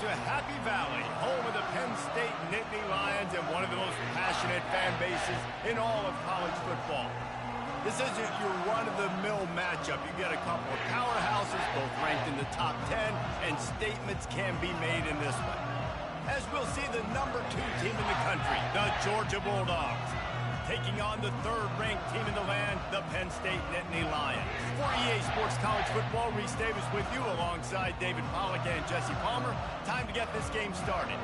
to Happy Valley, home of the Penn State Nittany Lions and one of the most passionate fan bases in all of college football. This isn't your run-of-the-mill matchup. You get a couple of powerhouses, both ranked in the top 10, and statements can be made in this one. As we'll see the #2 team in the country, the Georgia Bulldogs, taking on the 3rd-ranked team in the land, the Penn State Nittany Lions. For EA Sports College Football, Reese Davis with you alongside David Pollack and Jesse Palmer. Time to get this game started.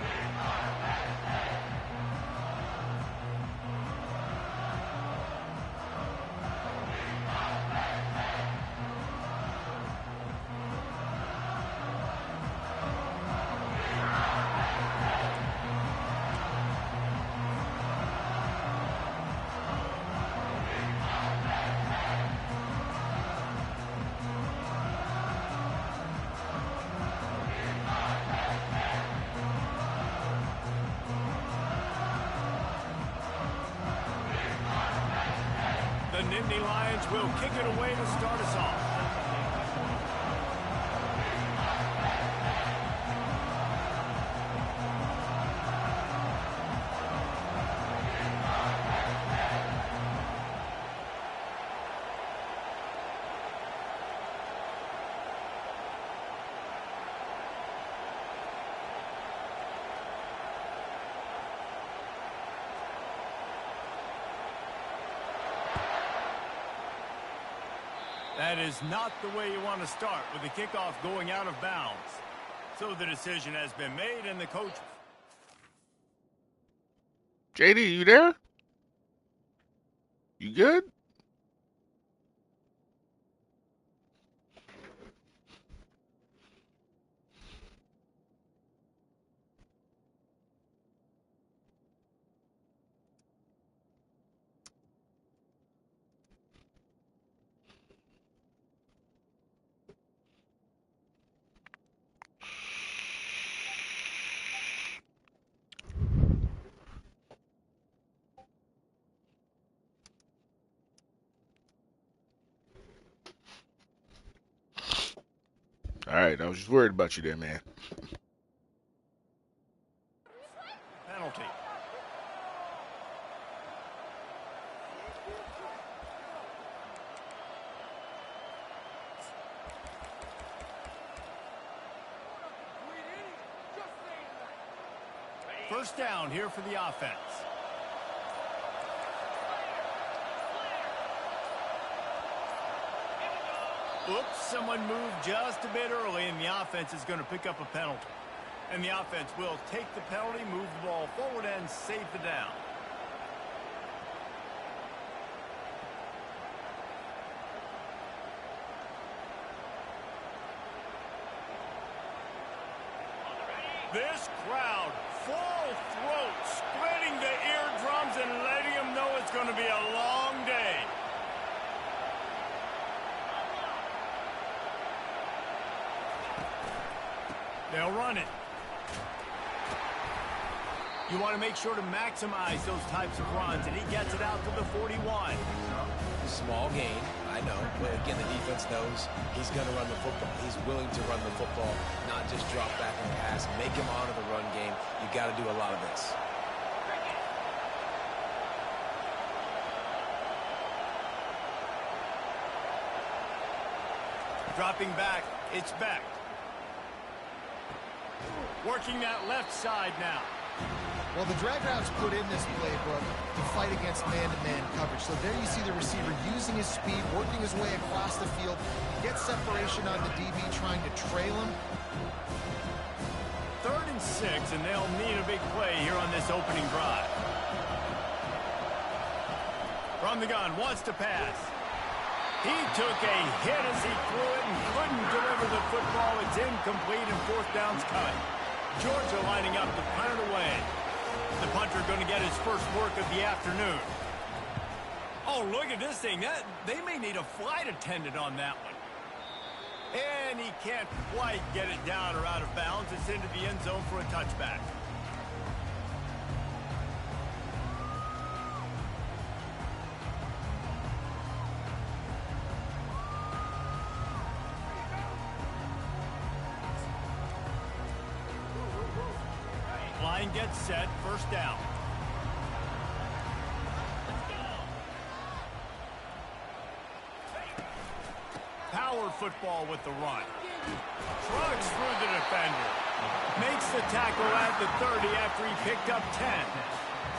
The Nittany Lions will kick it away to start us off. That is not the way you want to start with the kickoff going out of bounds. So the decision has been made and the coach... JD, you there? You good? All right, I was just worried about you there, man. Penalty. First down here for the offense. Oops, someone moved just a bit early, and the offense is going to pick up a penalty. And the offense will take the penalty, move the ball forward, and save the down. This crowd, full throat, splitting the eardrums and letting them know it's going to be a long day. They'll run it. You want to make sure to maximize those types of runs, and he gets it out to the 41. Small gain, I know, but again, the defense knows he's going to run the football. He's willing to run the football, not just drop back and pass, make him honor the run game. You got to do a lot of this. Dropping back, it's Beck. Working that left side now. Well, the drag routes put in this playbook to fight against man-to-man coverage. So there you see the receiver using his speed, working his way across the field, gets separation on the DB, trying to trail him. 3rd and 6, and they'll need a big play here on this opening drive. From the gun, wants to pass. He took a hit as he threw it and couldn't deliver the football. It's incomplete and 4th down's coming. Georgia lining up to punt it away. The punter going to get his first work of the afternoon. Oh, look at this thing. They may need a flight attendant on that one. And he can't quite get it down or out of bounds. It's into the end zone for a touchback. gets set, first down. Power football with the run. Trucks through the defender. Makes the tackle at the 30 after he picked up 10.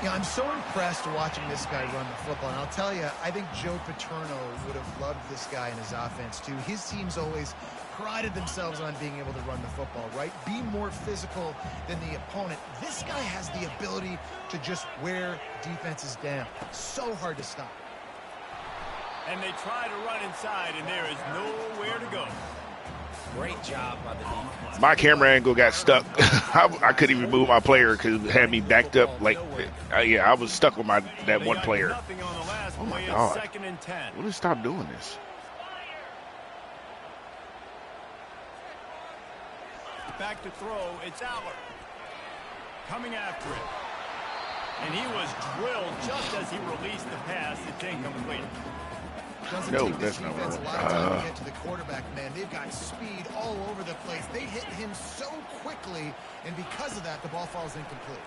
Yeah, I'm so impressed watching this guy run the football. And I'll tell you, I think Joe Paterno would have loved this guy in his offense, too. His teams always prided themselves on being able to run the football, right? Be more physical than the opponent. This guy has the ability to just wear defenses down. So hard to stop. And they try to run inside, and there is nowhere to go. Great job by the defense. My camera angle got stuck. I couldn't even move my player because it had me backed up. Like, yeah, I was stuck with that one player. Oh, my God. Second and 10. Will they stop doing this? Back to throw, it's Aller. Coming after it. And he was drilled just as he released the pass. It's incomplete. No, that's not what I want. A lot of time to get to the quarterback, man. They've got speed all over the place. They hit him so quickly, and because of that, the ball falls incomplete.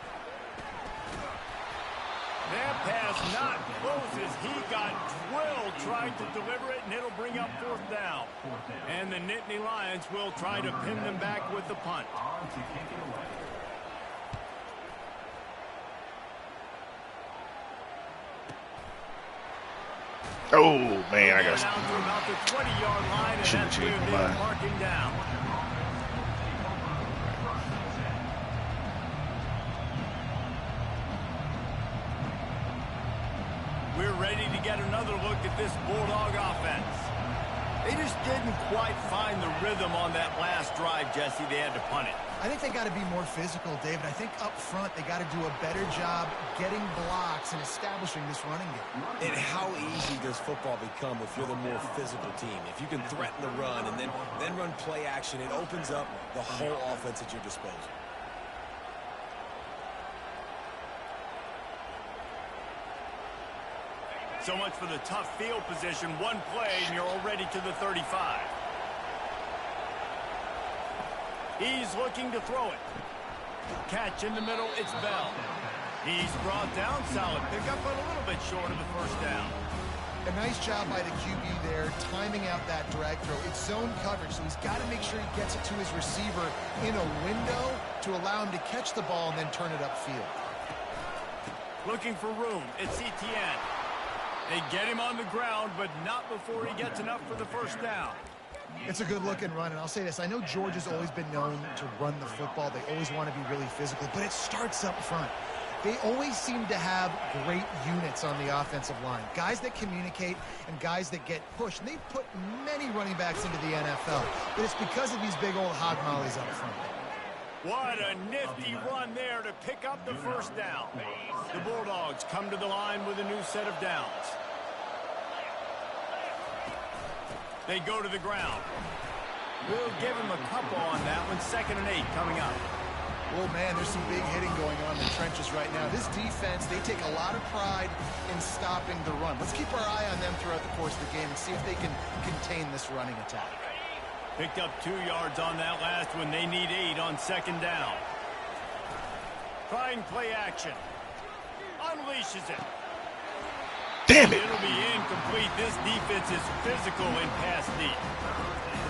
That pass not close as he got drilled trying to deliver it, and it'll bring up fourth down. And the Nittany Lions will try to pin them back with the punt. Oh, man, I got down to about the 20-yard line, and that's where they're marking down. We're ready to get another look at this Bulldog offense. They just didn't quite find the rhythm on that last drive, Jesse. They had to punt it. I think they got to be more physical, David. I think up front they got to do a better job getting blocks and establishing this running game. And how easy does football become if you're the more physical team? If you can threaten the run and then run play action, it opens up the whole offense at your disposal. So much for the tough field position. One play, and you're already to the 35. He's looking to throw it. Catch in the middle, it's Bell. He's brought down, solid pickup, but a little bit short of the first down. A nice job by the QB there, timing out that drag throw. It's zone coverage, so he's got to make sure he gets it to his receiver in a window to allow him to catch the ball and then turn it upfield. Looking for room, it's Kttn. They get him on the ground, but not before he gets enough for the first down. It's a good-looking run, and I'll say this. I know Georgia's always been known to run the football. They always want to be really physical, but it starts up front. They always seem to have great units on the offensive line. Guys that communicate and guys that get pushed. And they've put many running backs into the NFL, but it's because of these big old hog mollies up front. What a nifty run there to pick up the first down. The Bulldogs come to the line with a new set of downs. They go to the ground. We'll give him a couple on that one. 2nd and 8 coming up. Oh, man, there's some big hitting going on in the trenches right now. This defense, they take a lot of pride in stopping the run. Let's keep our eye on them throughout the course of the game and see if they can contain this running attack. Picked up 2 yards on that last one. They need 8 on 2nd down. Trying play action. Unleashes it. Damn it. It'll be incomplete. This defense is physical in pass deep.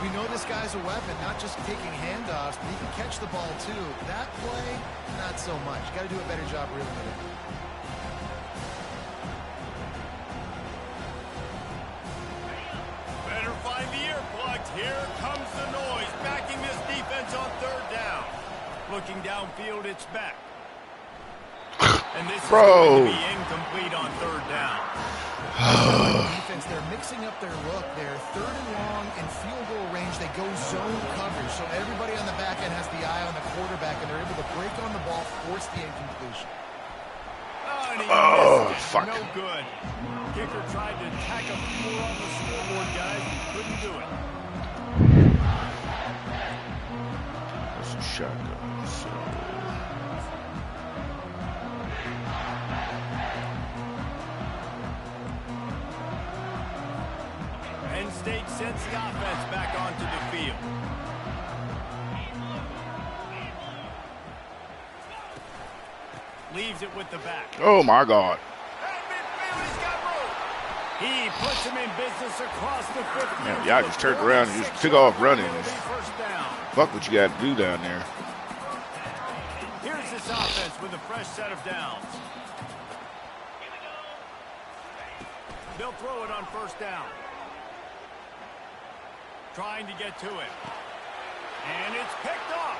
We know this guy's a weapon, not just taking handoffs, but he can catch the ball too. That play, not so much. Got to do a better job reeling it in. Better find the earplugs. Here comes the noise. Backing this defense on 3rd down. Looking downfield, it's back. And this is going to be incomplete on 3rd down. Defense, they're mixing up their look. They're 3rd and long in field goal range. They go zone coverage. So everybody on the back end has the eye on the quarterback, and they're able to break on the ball, force the incompletion. Oh, fuck. No good. Kicker tried to tack a 4 on the scoreboard, guys. He couldn't do it. That's a shotgun. Penn State sends the offense back onto the field. leaves it with the back. Oh, my God. He puts him in business across the 50. Man, y'all just turned around and just took off running. Fuck what you got to do down there. Here's this offense with a fresh set of downs. They'll throw it on first down. Trying to get to it. And it's picked off.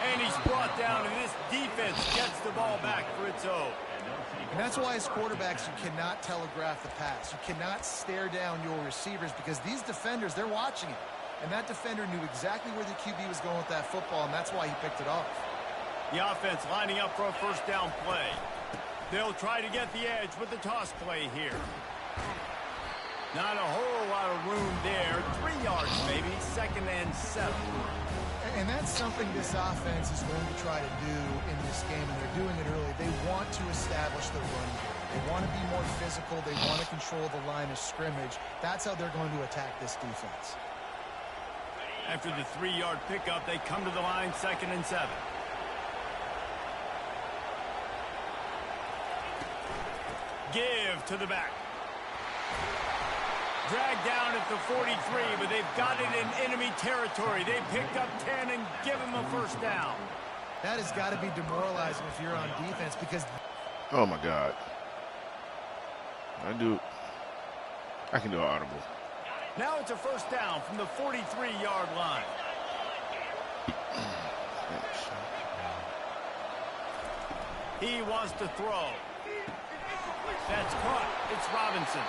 And he's brought down, and this defense gets the ball back for its own. And that's why as quarterbacks you cannot telegraph the pass. You cannot stare down your receivers because these defenders, they're watching it. And that defender knew exactly where the QB was going with that football, and that's why he picked it off. The offense lining up for a first down play. They'll try to get the edge with the toss play here. Not a whole lot of room there. 3 yards maybe, 2nd and 7. And that's something this offense is going to try to do in this game, and they're doing it early. They want to establish the run game. They want to be more physical. They want to control the line of scrimmage. That's how they're going to attack this defense. After the 3-yard pickup, they come to the line, 2nd and 7. Give to the back. Dragged down at the 43, but they've got it in enemy territory. They picked up 10 and give him a first down. That has got to be demoralizing if you're on defense because... Oh, my God. I can do an audible. Now it's a first down from the 43-yard line. He wants to throw. That's caught. It's Robinson.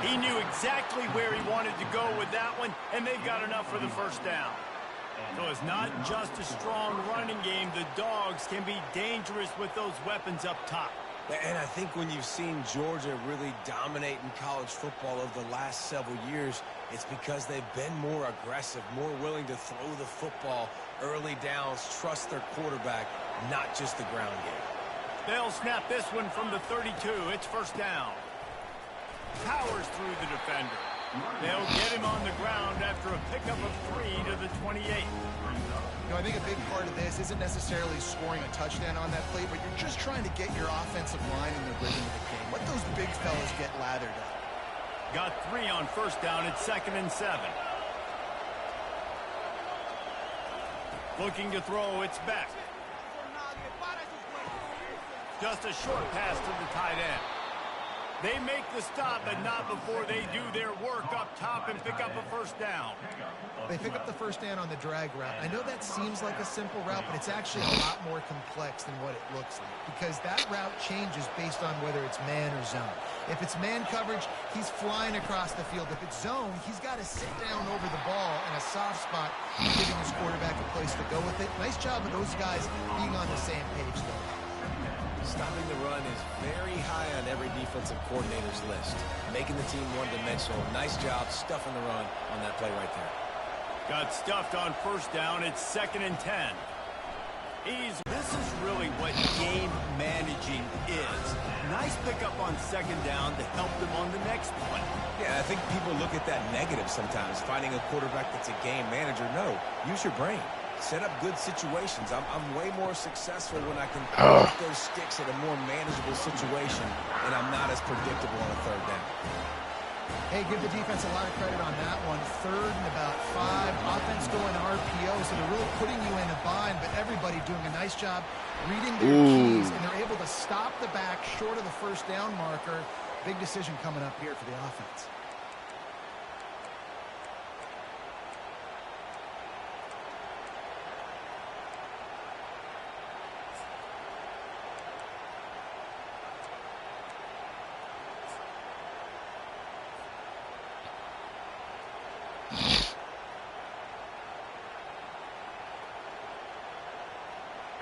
He knew exactly where he wanted to go with that one, and they've got enough for the first down. So it's not just a strong running game. The Dogs can be dangerous with those weapons up top. And I think when you've seen Georgia really dominate in college football over the last several years, it's because they've been more aggressive, more willing to throw the football, early downs, trust their quarterback, not just the ground game. They'll snap this one from the 32. It's first down. Powers through the defender. They'll get him on the ground after a pickup of 3 to the 28. You know, I think a big part of this isn't necessarily scoring a touchdown on that play, but you're just trying to get your offensive line in the rhythm of the game. Let those big fellas get lathered up. Got 3 on first down. It's 2nd and 7. Looking to throw. It's back. Just a short pass to the tight end. They make the stop, but not before they do their work up top and pick up a first down. They pick up the first down on the drag route. I know that seems like a simple route, but it's actually a lot more complex than what it looks like because that route changes based on whether it's man or zone. If it's man coverage, he's flying across the field. If it's zone, he's got to sit down over the ball in a soft spot, giving his quarterback a place to go with it. Nice job of those guys being on the same page, though. Stopping the run is very high on every defensive coordinator's list. Making the team one-dimensional. Nice job stuffing the run on that play right there. Got stuffed on first down. It's 2nd and 10. This is really what game managing is. Nice pickup on 2nd down to help them on the next play. Yeah, I think people look at that negative sometimes, finding a quarterback that's a game manager. No, use your brain. Set up good situations. I'm way more successful when I can put those sticks at a more manageable situation, and I'm not as predictable on a 3rd down. Hey, give the defense a lot of credit on that one. 3rd and about 5. Offense going RPO, so they're really putting you in a bind, but everybody doing a nice job reading their keys, and they're able to stop the back short of the first down marker. Big decision coming up here for the offense.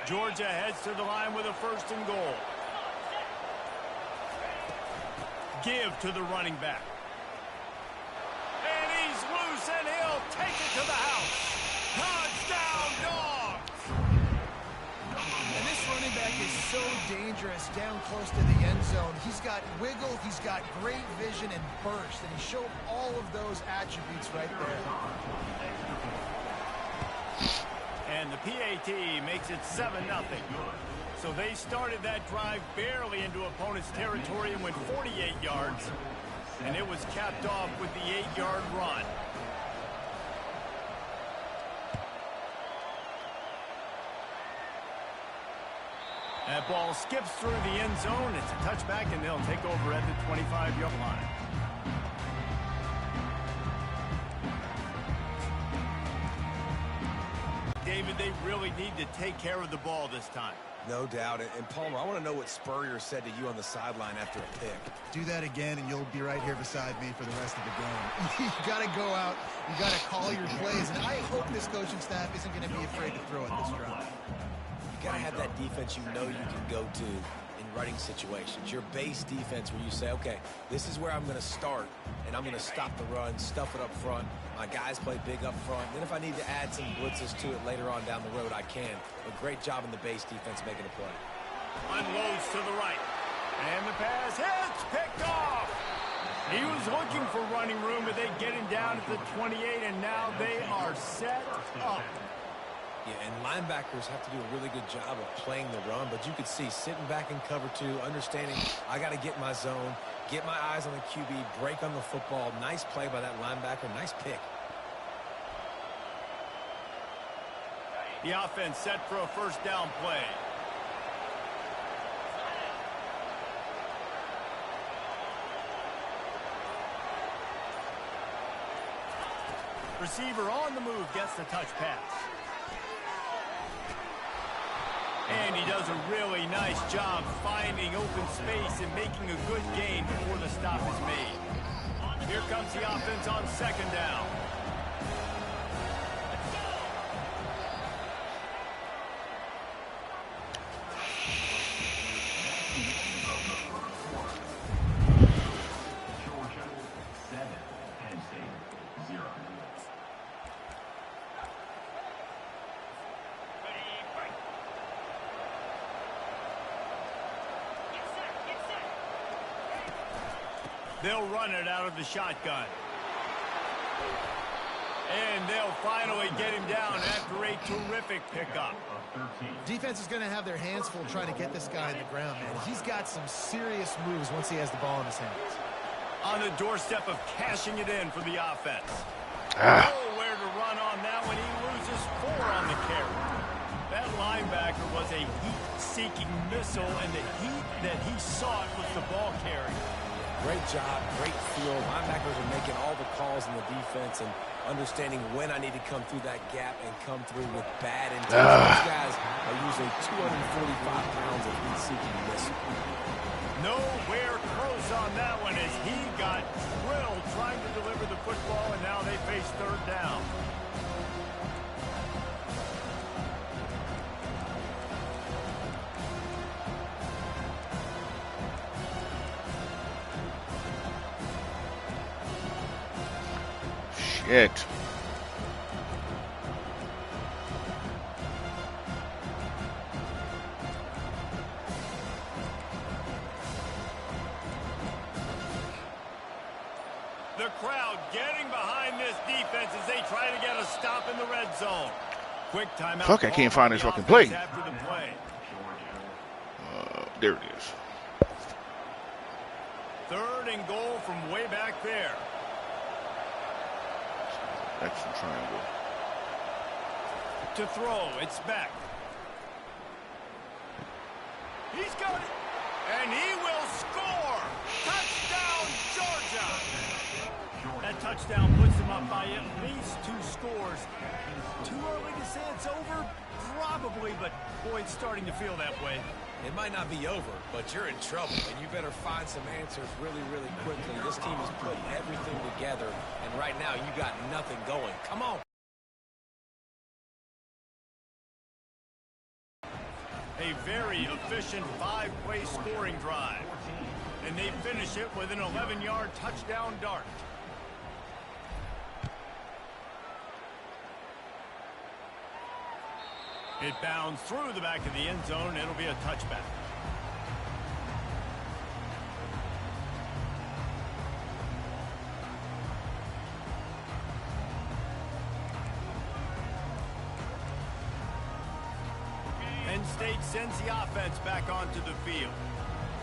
Georgia heads to the line with a 1st and goal. Give to the running back. And he's loose, and he'll take it to the house. Touchdown, Dogs! And this running back is so dangerous down close to the end zone. He's got wiggle, he's got great vision and burst, and he showed all of those attributes right there. And the PAT makes it 7-0. So they started that drive barely into opponent's territory and went 48 yards. And it was capped off with the 8-yard run. That ball skips through the end zone. It's a touchback, and they'll take over at the 25-yard line. David, they really need to take care of the ball this time. No doubt. And Palmer, I want to know what Spurrier said to you on the sideline after a pick. Do that again, and you'll be right here beside me for the rest of the game. You got to go out. You got to call your plays, and I hope this coaching staff isn't going to be afraid to throw at this drive. You got to have that defense you know you can go to in running situations. Your base defense where you say, okay, this is where I'm going to start, and I'm going to stop the run, stuff it up front. My guys play big up front. Then if I need to add some blitzes to it later on down the road, I can. But great job in the base defense making a play. Unloads to the right. And the pass hits, picked off. He was looking for running room, but they get him down at the 28, and now they are set up. Yeah, and linebackers have to do a really good job of playing the run, but you could see sitting back in cover two, understanding I got to get my zone, get my eyes on the QB, break on the football. Nice play by that linebacker. Nice pick. The offense set for a first down play. Receiver on the move gets the touch pass. And he does a really nice job finding open space and making a good gain before the stop is made. Here comes the offense on second down. They'll run it out of the shotgun. And they'll finally get him down after a terrific pickup. Defense is going to have their hands full trying to get this guy on the ground, man. He's got some serious moves once he has the ball in his hands. On the doorstep of cashing it in for the offense. Nowhere to run on that one. He loses 4 on the carry. That linebacker was a heat-seeking missile, and the heat that he sought was the ball carry. Great job, great feel. Linebackers are making all the calls in the defense and understanding when I need to come through that gap and come through with bad intent. Those guys are usually 245 pounds of heat-seeking missile. Nowhere close on that one as he got drilled trying to deliver the football, and now they face third down. Shit. The crowd getting behind this defense as they try to get a stop in the red zone. Quick timeout. Fuck, I can't find this fucking play. After the play. There it is. 3rd and goal from way back there. That's the triangle. To throw, it's back. He's got it. And he will score. Touchdown, Georgia. That touchdown puts them up by at least 2 scores. Too early to say it's over? Probably, but boy, it's starting to feel that way. It might not be over, but you're in trouble, and you better find some answers really, really quickly. This team has put everything together, and right now you got nothing going. Come on. A very efficient 5-play scoring drive. And they finish it with an 11-yard touchdown dart. It bounds through the back of the end zone. It'll be a touchback. And State sends the offense back onto the field.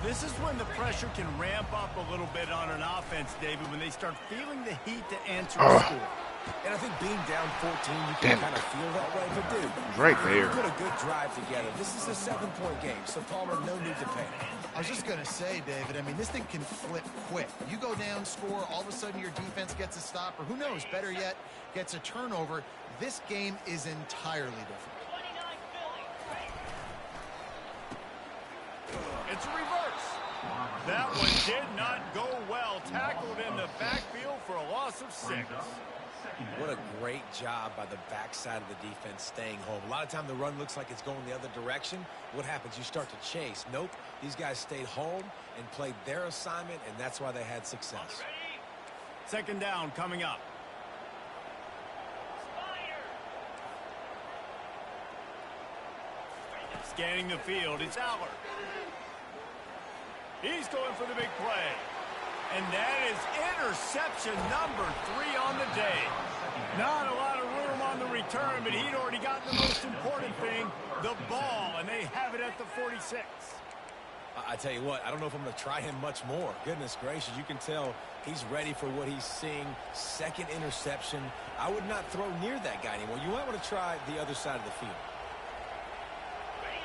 This is when the pressure can ramp up a little bit on an offense, David, when they start feeling the heat to answer a score. And I think being down 14, you can kind of feel that way. But, dude, right there. You put a good drive together. This is a 7-point game, so Palmer, no need to panic. I was just going to say, David, I mean, this thing can flip quick. You go down, score, all of a sudden your defense gets a stop, or who knows, better yet, gets a turnover. This game is entirely different. It's a reverse. That one did not go well. Tackled in the backfield for a loss of 6. What a great job by the backside of the defense staying home. A lot of time the run looks like it's going the other direction. What happens? You start to chase. Nope. These guys stayed home and played their assignment, and that's why they had success. Second down coming up. Scanning the field, it's Aller. He's going for the big play. And that is interception number 3 on the day. Not a lot of room on the return, but he'd already gotten the most important thing, the ball, and they have it at the 46. I tell you what, I don't know if I'm going to try him much more. Goodness gracious, you can tell he's ready for what he's seeing. Second interception. I would not throw near that guy anymore. You might want to try the other side of the field.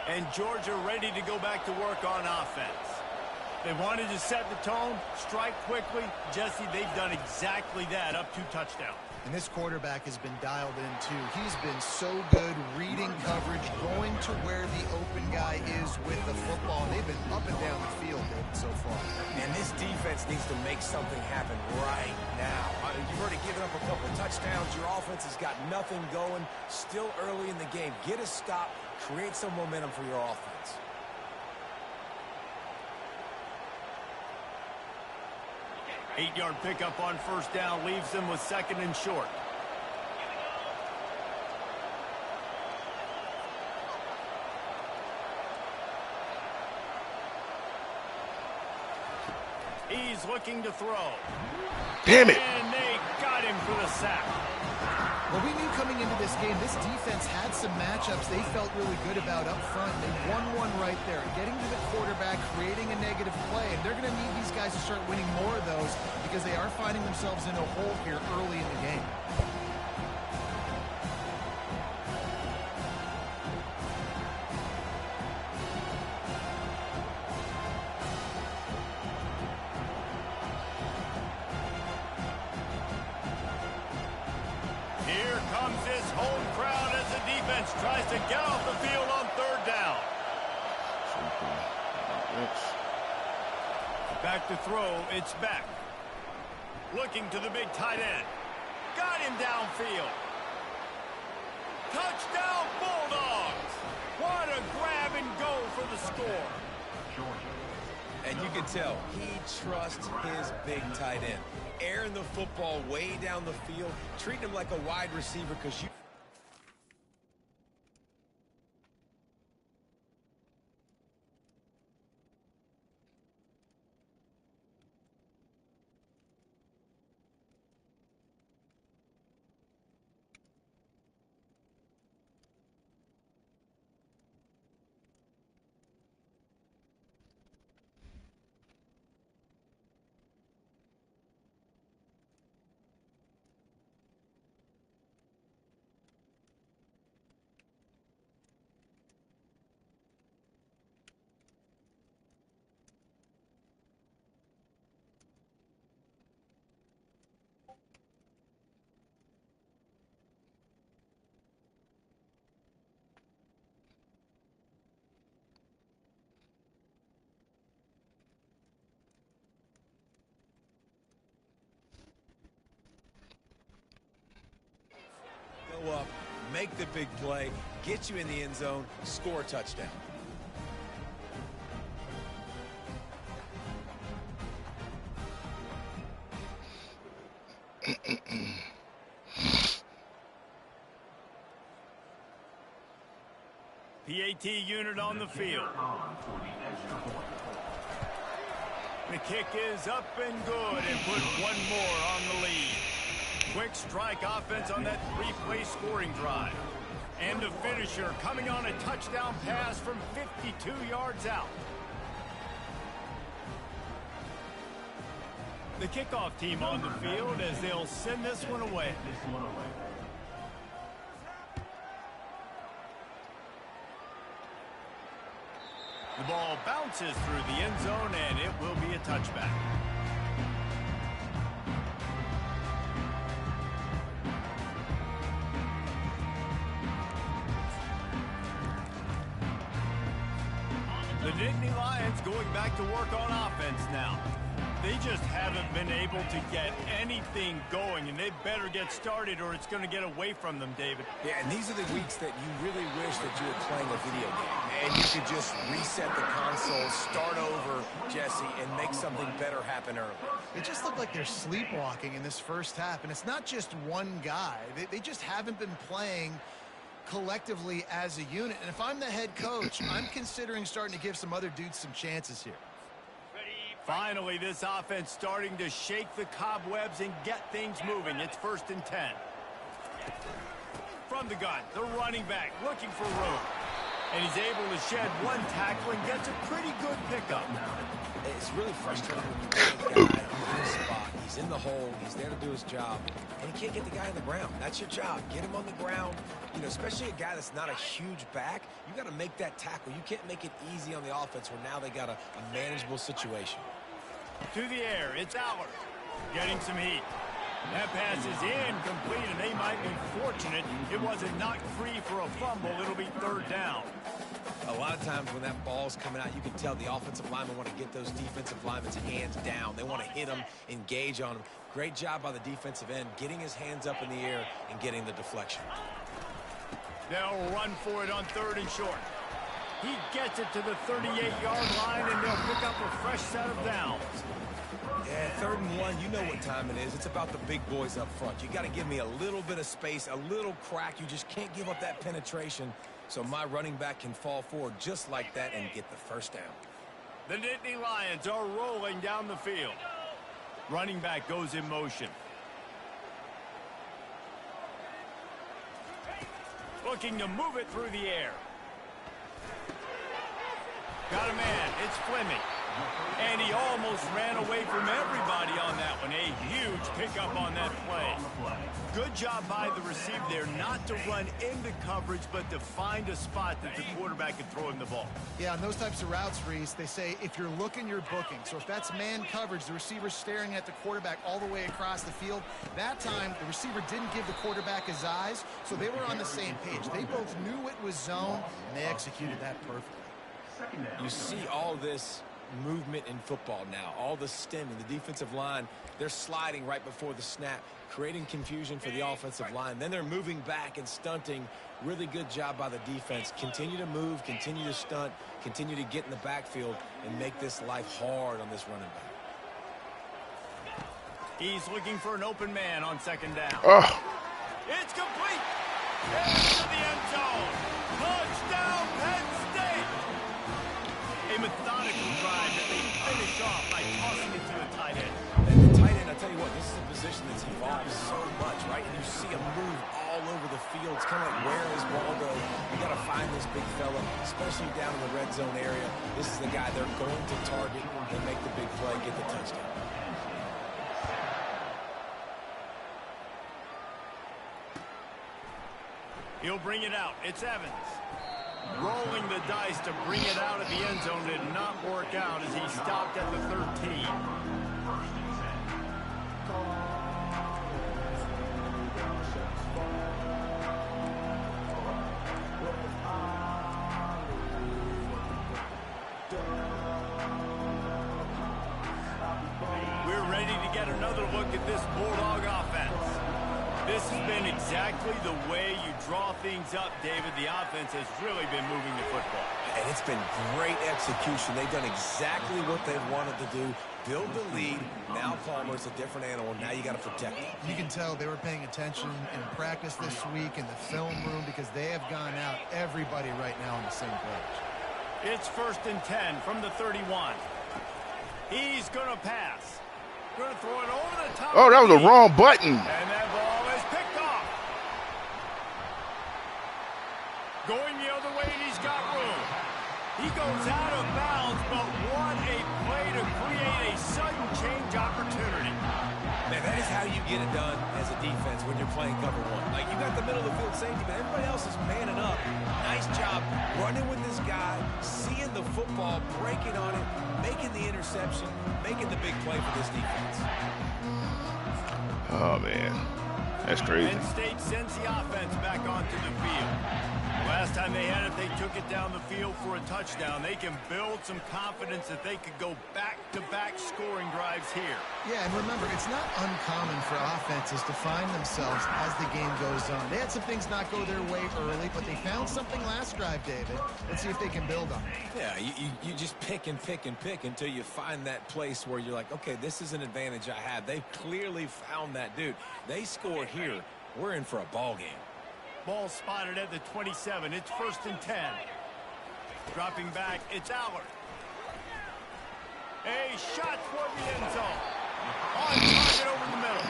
And Georgia ready to go back to work on offense. They wanted to set the tone, strike quickly. Jesse, they've done exactly that, up 2 touchdowns. And this quarterback has been dialed in, too. He's been so good reading coverage, going to where the open guy is with the football. They've been up and down the field, David, so far. And this defense needs to make something happen right now. You've already given up a couple of touchdowns. Your offense has got nothing going. Still early in the game. Get a stop. Create some momentum for your offense. Eight-yard pickup on first down leaves them with 2nd and short. He's looking to throw. Damn it. And they got him for the sack. Well, we knew coming into this game, this defense had some matchups they felt really good about up front. They won one right there, getting to the quarterback, creating a negative play. And they're going to need these guys to start winning more of those because they are finding themselves in a hole here early in the game. Tries to get off the field on 3rd down. Back to throw, it's Beck. Looking to the big tight end. Got him downfield. Touchdown Bulldogs! What a grab and go for the score. And you can tell he trusts his big tight end. Airing the football way down the field, treating him like a wide receiver because you... up, make the big play, get you in the end zone, score a touchdown. PAT unit on the field. The kick is up and good and put one more on the lead. Quick strike offense on that 3-play scoring drive. And the finisher coming on a touchdown pass from 52 yards out. The kickoff team on the field as they'll send this one away. The ball bounces through the end zone, and it will be a touchback. The Nittany Lions going back to work on offense now. They just haven't been able to get anything going, and they better get started or it's going to get away from them, David. Yeah, and these are the weeks that you really wish that you were playing a video game. And you could just reset the console, start over, Jesse, and make something better happen early. It just looked like they're sleepwalking in this first half, and it's not just one guy. They just haven't been playing collectively as a unit. And if I'm the head coach, I'm considering starting to give some other dudes some chances here. Finally, this offense starting to shake the cobwebs and get things moving. It's 1st and 10. From the gun, the running back looking for room. And he's able to shed one tackle and gets a pretty good pickup. It's really frustrating when you get a guy in the spot. He's in the hole. He's there to do his job. And you can't get the guy on the ground. That's your job. Get him on the ground. You know, especially a guy that's not a huge back. You got to make that tackle. You can't make it easy on the offense where now they got a manageable situation. To the air, it's Aller. Getting some heat. That pass is incomplete, and they might be fortunate it wasn't knocked free for a fumble. It'll be 3rd down. A lot of times when that ball's coming out, you can tell the offensive linemen want to get those defensive linemen's hands down. They want to hit them, engage on them. Great job by the defensive end, getting his hands up in the air and getting the deflection. They'll run for it on 3rd and short. He gets it to the 38-yard line, and they'll pick up a fresh set of downs. Yeah, 3rd and 1, you know what time it is. It's about the big boys up front. You got to give me a little bit of space, a little crack. You just can't give up that penetration so my running back can fall forward just like that and get the 1st down. The Nittany Lions are rolling down the field. Running back goes in motion. Looking to move it through the air. Got a man. It's Fleming. And he almost ran away from everybody on that one. A huge pickup on that play. Good job by the receiver there not to run into coverage, but to find a spot that the quarterback can throw him the ball. Yeah, on those types of routes, Reese, they say if you're looking, you're booking. So if that's man coverage, the receiver's staring at the quarterback all the way across the field. That time, the receiver didn't give the quarterback his eyes, so they were on the same page. They both knew it was zone, and they executed that perfectly. You see all this movement in football now, all the stemming, the defensive line, they're sliding right before the snap, creating confusion for the offensive line. Then they're moving back and stunting. Really good job by the defense. Continue to move, continue to stunt, continue to get in the backfield and make this life hard on this running back. He's looking for an open man on 2nd down. It's complete. Into the end zone. Touchdown, Penn State. A methodical drive that they finish off by tossing it to the tight end. And the tight end, I tell you what, this is a position that's evolved so much, right? And you see him move all over the field. It's kind of like, where is ball go? You got to find this big fella, especially down in the red zone area. This is the guy they're going to target and make the big play, get the touchdown. He'll bring it out. It's Evans. Rolling the dice to bring it out of the end zone did not work out as he stopped at the 13. We're ready to get another look at this Bulldog offense. This has been exactly the way you draw things up, David. The offense has really been moving the football. And it's been great execution. They've done exactly what they've wanted to do. Build the lead. Now Palmer's a different animal. Now you got to protect him. You can tell they were paying attention in practice this week in the film room because they have gone out, everybody right now on the same page. It's 1st and 10 from the 31. He's going to pass. Going to throw it over the top. Oh, that was the wrong button. And that ball is picked off. how you get it done as a defense when you're playing cover one. Like, you got the middle of the field safety, but everybody else is manning up. Nice job running with this guy, seeing the football, breaking on it, making the interception, making the big play for this defense. Oh, man. That's crazy. Penn State sends the offense back onto the field. Last time they had it, they took it down the field for a touchdown. They can build some confidence that they could go back-to-back scoring drives here. Yeah, and remember, it's not uncommon for offenses to find themselves as the game goes on. They had some things not go their way early, but they found something last drive, David. Let's see if they can build on it. Yeah, you just pick and pick and pick until you find that place where you're like, okay, this is an advantage I have. They've clearly found that, dude. They score here, we're in for a ball game. Ball spotted at the 27. It's 1st and 10. Dropping back, it's Allard. A shot toward the end zone. On target over the middle.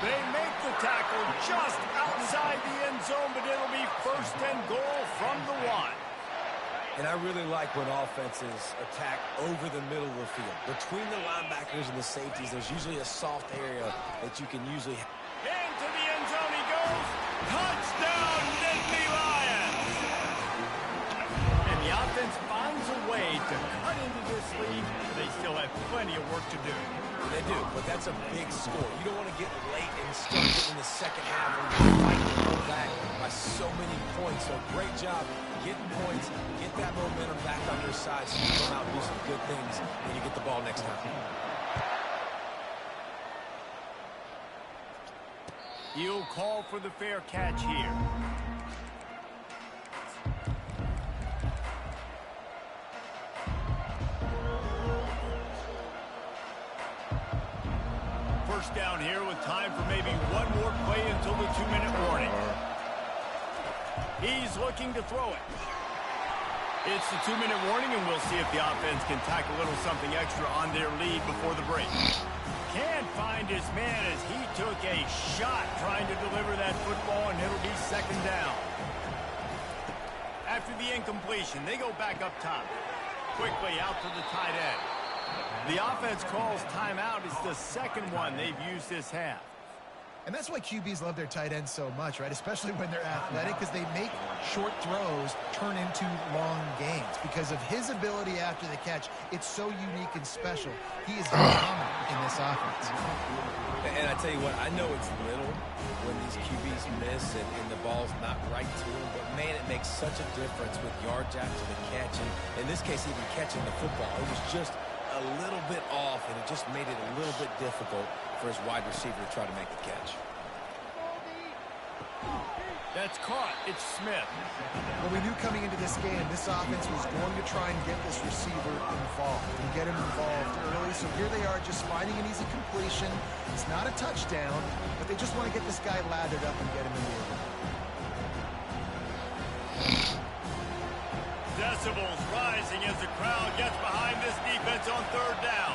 They make the tackle just outside the end zone, but it'll be 1st and goal from the 1. And I really like when offenses attack over the middle of the field. Between the linebackers and the safeties, there's usually a soft area that you can usually... Into the end zone he goes. Touchdown, Nittany Lions! And the offense finds a way to cut into this lead. They still have plenty of work to do. They do, but that's a big score. You don't want to get late and start getting in the second half when you're fighting to go back by so many points. So great job getting points, get that momentum back on your side so you come out and do some good things when you get the ball next time. He'll call for the fair catch here. First down here with time for maybe one more play until the 2-minute warning. He's looking to throw it. It's the 2-minute warning, and we'll see if the offense can tack a little something extra on their lead before the break. Can't find his man as he took a shot trying to deliver that football, and it'll be 2nd down. After the incompletion, they go back up top. Quickly out to the tight end. The offense calls timeout. It's the 2nd one they've used this half. And that's why QBs love their tight ends so much, right? Especially when they're athletic, because they make short throws turn into long gains. Because of his ability after the catch, it's so unique and special. He is dominant in this offense. And I tell you what, I know it's little when these QBs miss and the ball's not right to them, but man, it makes such a difference with yards after the catch. And in this case, even catching the football, it was just a little bit off, and it just made it a little bit difficult for his wide receiver to try to make the catch. That's caught. It's Smith. Well, we knew coming into this game, this offense was going to try and get this receiver involved and get him involved early. So here they are just finding an easy completion. It's not a touchdown, but they just want to get this guy lathered up and get him in the air. Decibels rising as the crowd gets behind this defense on 3rd down.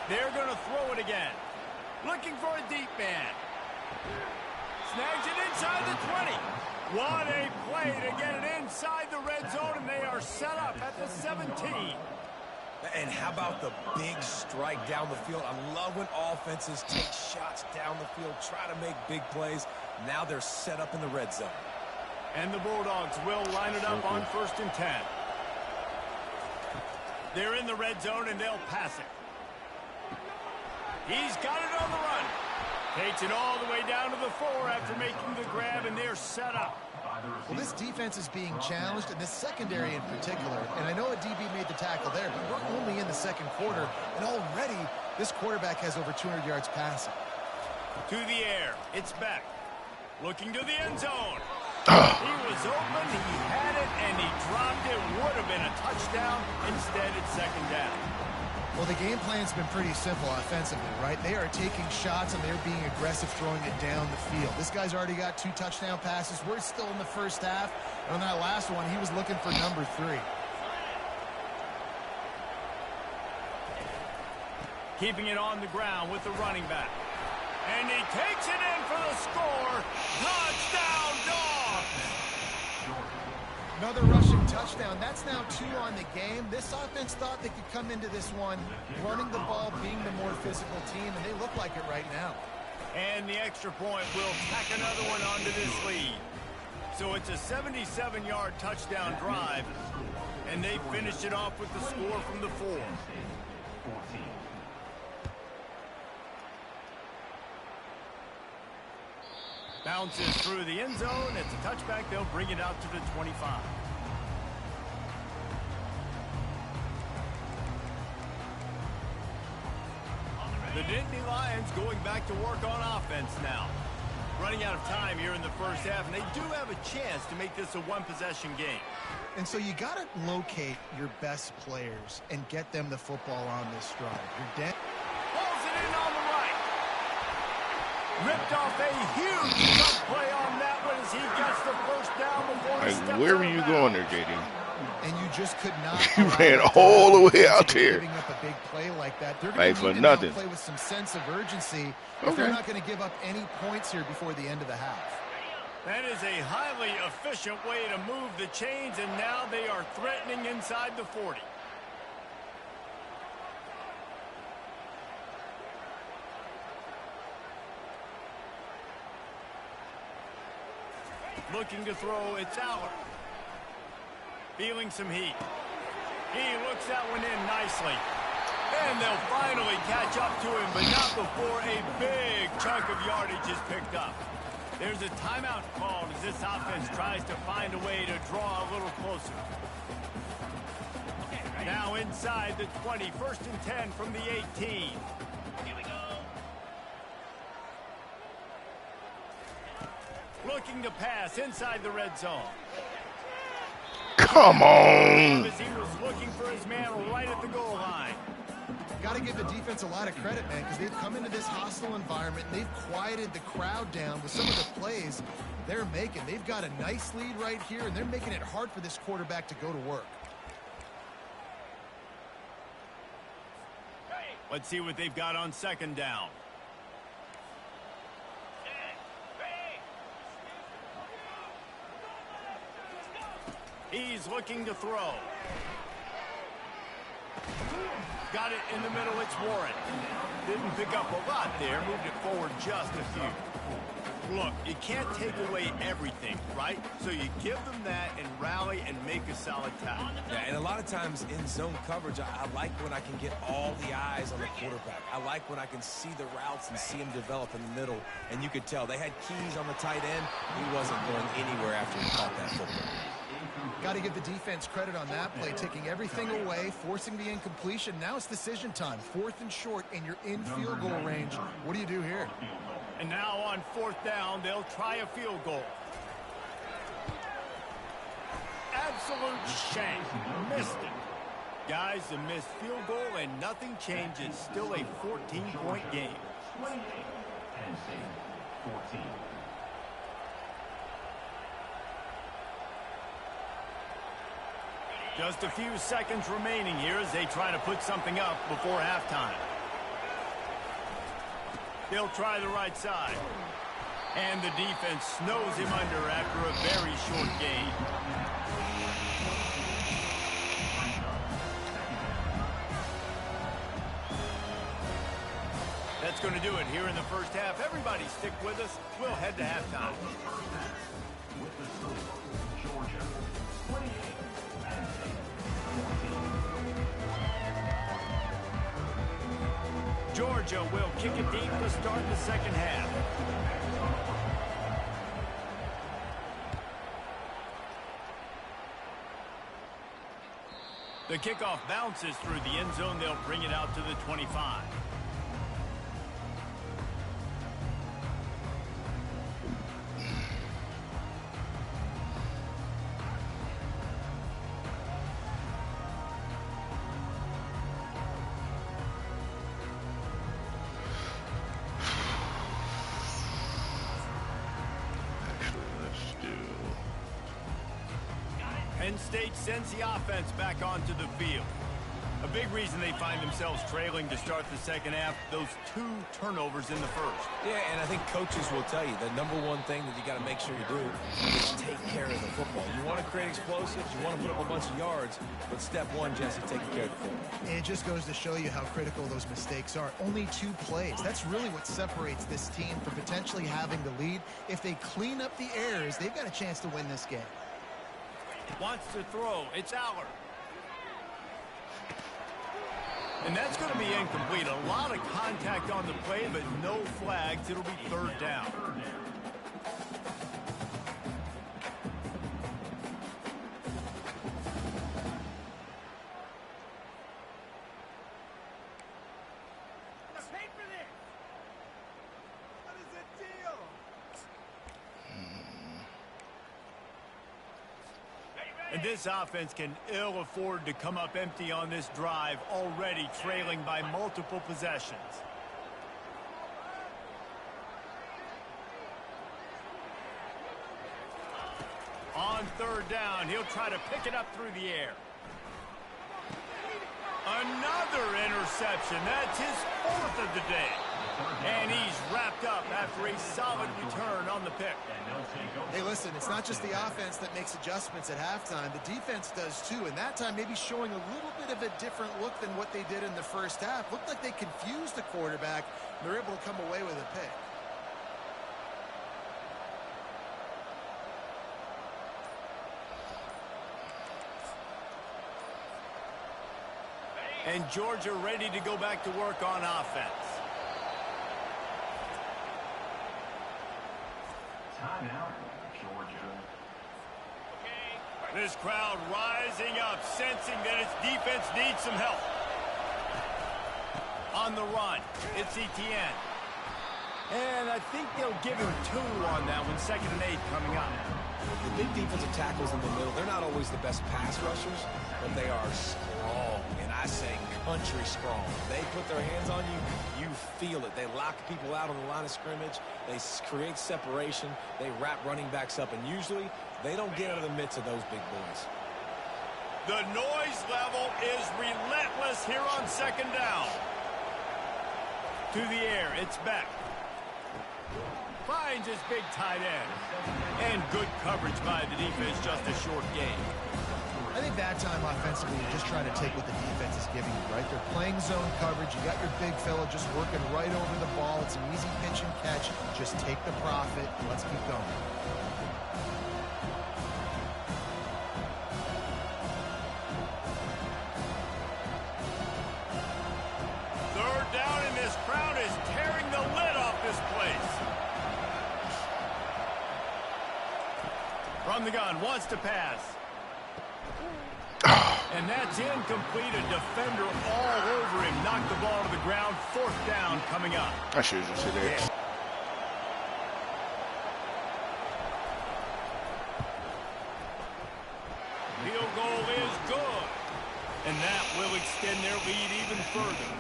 They're going to throw it again. Looking for a deep man. Snags it inside the 20. What a play to get it inside the red zone, and they are set up at the 17. And how about the big strike down the field? I love when offenses take shots down the field, try to make big plays. Now they're set up in the red zone. And the Bulldogs will line it up on 1st and 10. They're in the red zone, and they'll pass it. He's got it on the run. Takes it all the way down to the 4 after making the grab, and they're set up. Well, this defense is being challenged, and this secondary in particular. And I know a DB made the tackle there, but we're only in the 2nd quarter, and already this quarterback has over 200 yards passing. To the air. It's back. Looking to the end zone. He was open, he had it, and he dropped it. Would have been a touchdown. Instead, it's 2nd down. Well, the game plan's been pretty simple offensively, right? They are taking shots, and they're being aggressive throwing it down the field. This guy's already got 2 touchdown passes. We're still in the 1st half. And on that last one, he was looking for number 3. Keeping it on the ground with the running back. And he takes it in for the score. Touchdown, Dogs! Another rushing touchdown. That's now 2 on the game. This offense thought they could come into this one running the ball, being the more physical team, and they look like it right now. And the extra point will tack another one onto this lead. So it's a 77-yard touchdown drive, and they finished it off with the score from the 4. Bounces through the end zone. It's a touchback. They'll bring it out to the 25. The Nittany Lions going back to work on offense now. Running out of time here in the first half, and they do have a chance to make this a one-possession game. And so you got to locate your best players and get them the football on this drive. You're dead. Pulls it in on the right. Ripped off a huge jump play on that one as he gets the first down before he steps where out were of you bounds. going there, JD? And you just could not. You ran all the way out there. Giving up a big play like that. They're Like going for to nothing. play with some sense of urgency. If they're not going to give up any points here before the end of the half. That is a highly efficient way to move the chains, and now they are threatening inside the 40. Looking to throw, it's Aller. Feeling some heat. He looks that one in nicely. And they'll finally catch up to him, but not before a big chunk of yardage is picked up. There's a timeout called as this offense tries to find a way to draw a little closer. Now inside the 20, 1st and 10 from the 18. Here we go. Looking to pass inside the red zone. Come on. As he was looking for his man right at the goal line. Got to give the defense a lot of credit, man, because they've come into this hostile environment. And they've quieted the crowd down with some of the plays they're making. They've got a nice lead right here, and they're making it hard for this quarterback to go to work. Let's see what they've got on 2nd down. He's looking to throw. Got it in the middle, it's Warren. Didn't pick up a lot there, moved it forward just a few. Look, you can't take away everything, right? So you give them that and rally and make a solid tackle. Yeah, and a lot of times in zone coverage, I like when I can get all the eyes on the quarterback. I like when I can see the routes and see him develop in the middle. And you could tell they had keys on the tight end. He wasn't going anywhere after he caught that football. Got to give the defense credit on that play, taking everything away, forcing the incompletion. Now it's decision time. 4th and short, and you're in field goal range. What do you do here? And now on 4th down, they'll try a field goal. Absolute shank. Missed it. Guys, a missed field goal and nothing changes. Still a 14-point game. 28, Penn State, 14. Just a few seconds remaining here as they try to put something up before halftime. They'll try the right side. And the defense snows him under after a very short gain. That's going to do it here in the first half. Everybody stick with us. We'll head to halftime. With the score, Georgia, 28, Penn State, 14. Georgia will kick it deep to start the second half. The kickoff bounces through the end zone. They'll bring it out to the 25. Penn State sends the offense back onto the field. A big reason they find themselves trailing to start the second half, those 2 turnovers in the first. Yeah, and I think coaches will tell you the number one thing that you got to make sure you do is take care of the football. You want to create explosives, you want to put up a bunch of yards, but step one, Jesse, taking care of the football. And it just goes to show you how critical those mistakes are. Only 2 plays. That's really what separates this team from potentially having the lead. If they clean up the errors, they've got a chance to win this game. Wants to throw. It's Aller. And that's going to be incomplete. A lot of contact on the play, but no flags. It'll be 3rd down. And this offense can ill afford to come up empty on this drive, already trailing by multiple possessions. On 3rd down, he'll try to pick it up through the air. Another interception. That's his 4th of the day. And he's wrapped up after a solid return on the pick. Hey, listen, it's not just the offense that makes adjustments at halftime. The defense does too, and that time maybe showing a little bit of a different look than what they did in the first half. Looked like they confused the quarterback. They're able to come away with a pick. And Georgia ready to go back to work on offense. Timeout, Georgia. This crowd rising up, sensing that its defense needs some help. On the run, it's Kttn. And I think they'll give him 2 on that one, 2nd and 8 coming up. The big defensive tackles in the middle, they're not always the best pass rushers, but they are strong, and I say country strong. They put their hands on you, you feel it. They lock people out on the line of scrimmage. They create separation. They wrap running backs up, and usually they don't get out of the midst of those big boys. The noise level is relentless here on 2nd down. To the air, it's Beck. Finds his big tight end. And good coverage by the defense, just a short gain. I think that time offensively, you're just trying to take what the defense is giving you, right? They're playing zone coverage. You got your big fella just working right over the ball. It's an easy pitch and catch. Just take the profit. Let's keep going. Third down, and this crowd is tearing the lid off this place. From the gun, wants to pass. And that's incomplete. A defender all over him. Knocked the ball to the ground. 4th down coming up. I should just sit there. Field goal is good. And that will extend their lead even further.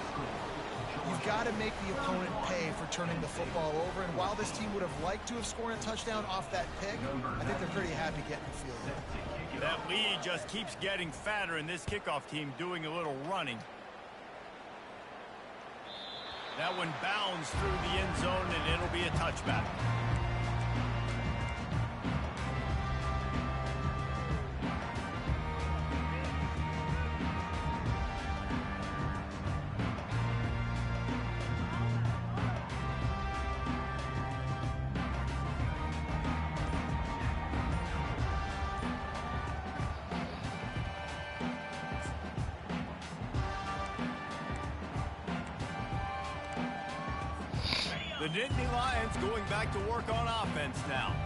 You've got to make the opponent pay for turning the football over. And while this team would have liked to have scored a touchdown off that pick, I think they're pretty happy getting the field goal. That lead just keeps getting fatter, and this kickoff team doing a little running. That one bounds through the end zone, and it'll be a touchback. The Nittany Lions going back to work on offense now.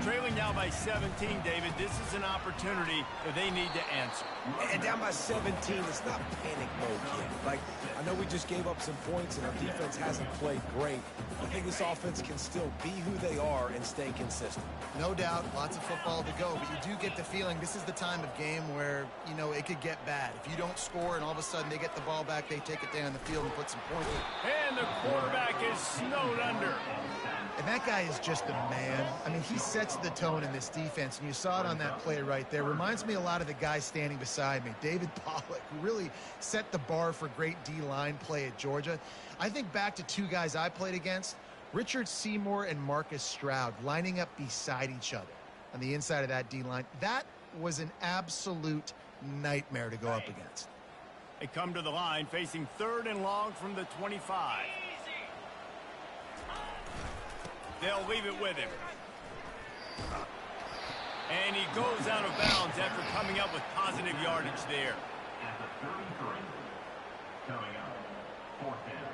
Trailing now by 17, David. This is an opportunity that they need to answer. And down by 17, it's not panic mode yet. Like, I know we just gave up some points and our defense hasn't played great. I think this offense can still be who they are and stay consistent. No doubt, lots of football to go, but you do get the feeling this is the time of game where, you know, it could get bad. If you don't score and all of a sudden they get the ball back, they take it down the field and put some points in. And the quarterback is snowed under. And that guy is just a man. I mean, he sets sets the tone in this defense, and you saw it on that play right there. Reminds me a lot of the guy standing beside me, David Pollock, who really set the bar for great D-line play at Georgia. I think back to two guys I played against, Richard Seymour and Marcus Stroud, lining up beside each other on the inside of that D-line. That was an absolute nightmare to go up against. They come to the line facing 3rd and long from the 25. They'll leave it with him. And he goes out of bounds after coming up with positive yardage there. At the 33. Coming up, 4th down.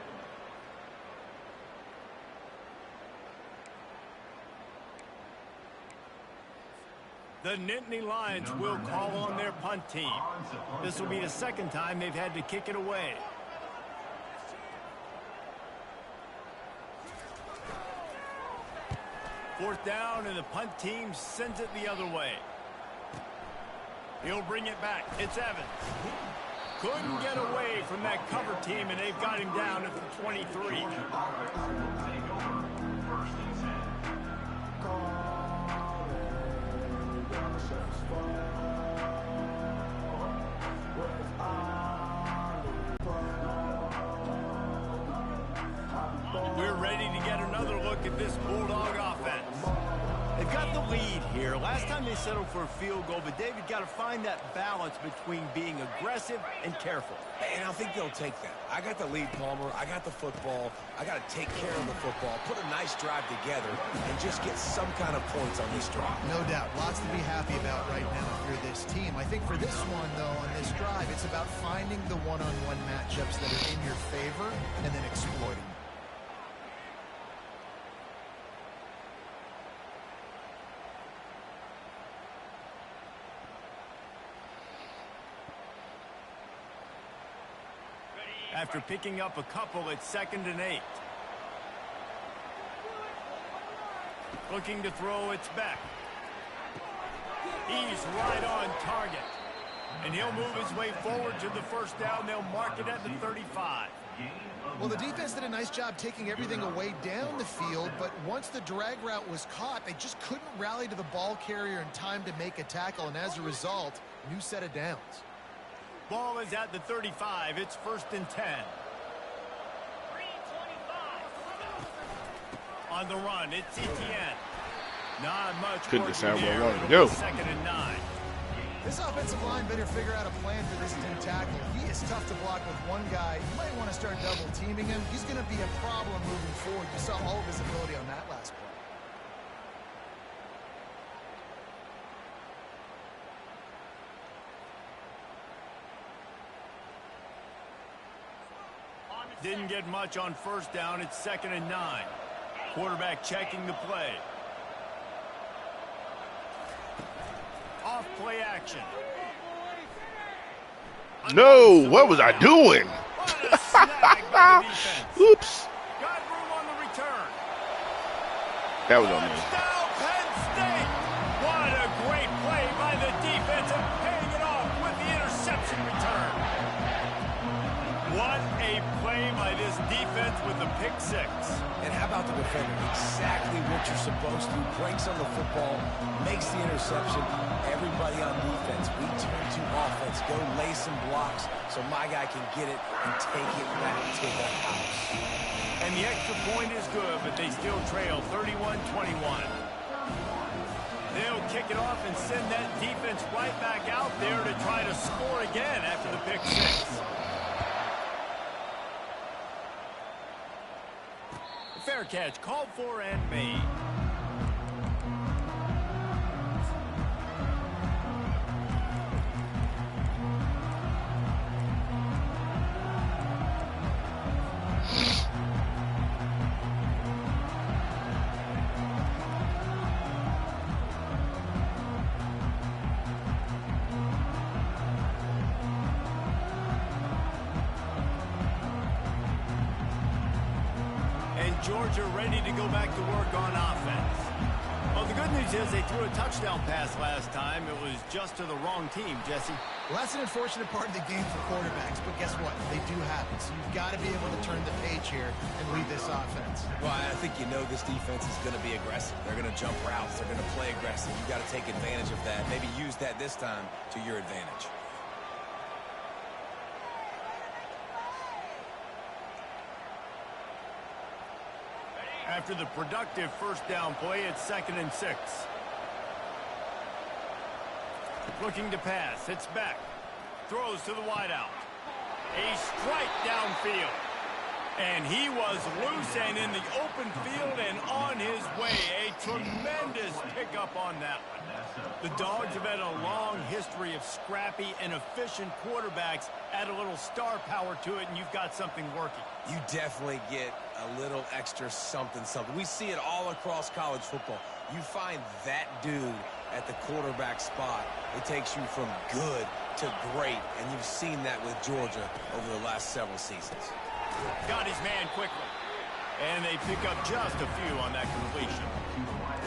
The Nittany Lions will call on their punt team. This will be the 2nd time they've had to kick it away. Fourth down, and the punt team sends it the other way. He'll bring it back. It's Evans. Couldn't get away from that cover team, and they've got him down at the 23. We're ready to get another look at this Bulldog offense. They've got the lead here. Last time they settled for a field goal, but David got to find that balance between being aggressive and careful. And I think they'll take that. I got the lead, Palmer. I got the football. I got to take care of the football, put a nice drive together, and just get some kind of points on this drive. No doubt. Lots to be happy about right now if you're this team. I think for this one, though, on this drive, it's about finding the one-on-one matchups that are in your favor and then exploiting them. After picking up a couple, it's 2nd and 8. Looking to throw, it's Beck. He's right on target. And he'll move his way forward to the 1st down. They'll mark it at the 35. Well, the defense did a nice job taking everything away down the field, but once the drag route was caught, they just couldn't rally to the ball carrier in time to make a tackle, and as a result, new set of downs. Ball is at the 35. It's 1st and 10. On the run, it's Kttn. Not much. Couldn't decide where I wanted to go. 2nd and 9. This offensive line better figure out a plan for this D tackle. He is tough to block with one guy. You might want to start double teaming him. He's going to be a problem moving forward. You saw all of his ability on that last play. Didn't get much on 1st down. It's 2nd and 9. Quarterback checking the play. Off play action. No, what was I doing? What a snag by the defense. Oops. Got room on the return. That was on me. Touchdown, Penn State. What a great play by the defense and paying it off with the interception return. What a play by this defense with the pick 6. And how about the defender? Exactly what you're supposed to. Breaks on the football, makes the interception. Everybody on defense, we turn to offense. Go lay some blocks so my guy can get it and take it back to the house. And the extra point is good, but they still trail 31-21. They'll kick it off and send that defense right back out there to try to score again after the pick 6. Fair catch called for and made. Georgia ready to go back to work on offense. Well, the good news is they threw a touchdown pass last time. It was just to the wrong team, Jesse. Well, that's an unfortunate part of the game for quarterbacks, but guess what? They do happen. So you've got to be able to turn the page here and lead this offense. Well, I think you know this defense is going to be aggressive. They're going to jump routes. They're going to play aggressive. You've got to take advantage of that. Maybe use that this time to your advantage. After the productive first down play, it's 2nd and 6. Looking to pass. It's back. Throws to the wideout. A strike downfield. And he was loose and in the open field and on his way. A tremendous pickup on that one. The Dogs have had a long history of scrappy and efficient quarterbacks. Add a little star power to it, and you've got something working. You definitely get a little extra something. We see it all across college football. You find that dude at the quarterback spot, it takes you from good to great, and you've seen that with Georgia over the last several seasons. Got his man quickly, and they pick up just a few on that completion.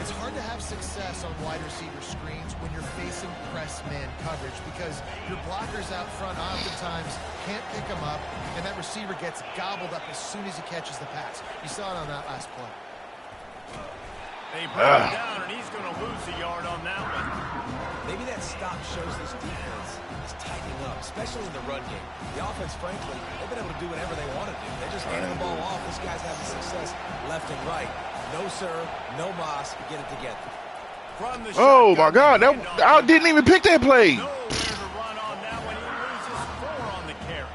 It's hard to have success on wide receiver screens when you're facing press man coverage because your blockers out front oftentimes can't pick them up, and that receiver gets gobbled up as soon as he catches the pass. You saw it on that last play. They bring him down, and he's going to lose a yard on that one. Maybe that stop shows this defense is tightening up, especially in the run game. The offense, frankly, they've been able to do whatever they want to do. They're just handing the ball off. This guy's having success left and right. No serve, no moss. Get it together. Oh, my God. I didn't even pick that play. Nowhere to run on that one. He loses 4 on the carry.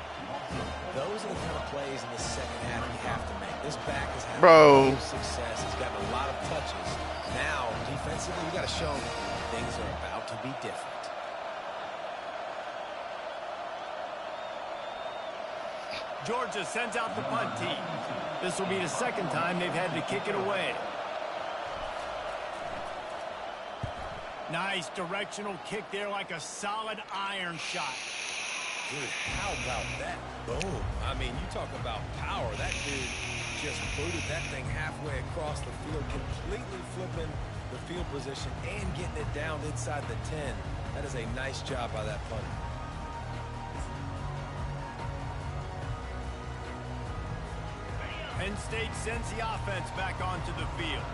Those are the kind of plays in the second half you have to make. This back has had a lot of success. He's gotten a lot of touches. Now, defensively, you got to show him things are about to be different. Georgia sends out the punt team. This will be the second time they've had to kick it away. Nice directional kick there like a solid iron shot. Dude, how about that? Boom. I mean, you talk about power. That dude just booted that thing halfway across the field, completely flipping the field position and getting it down inside the 10. That is a nice job by that punter. Penn State sends the offense back onto the field.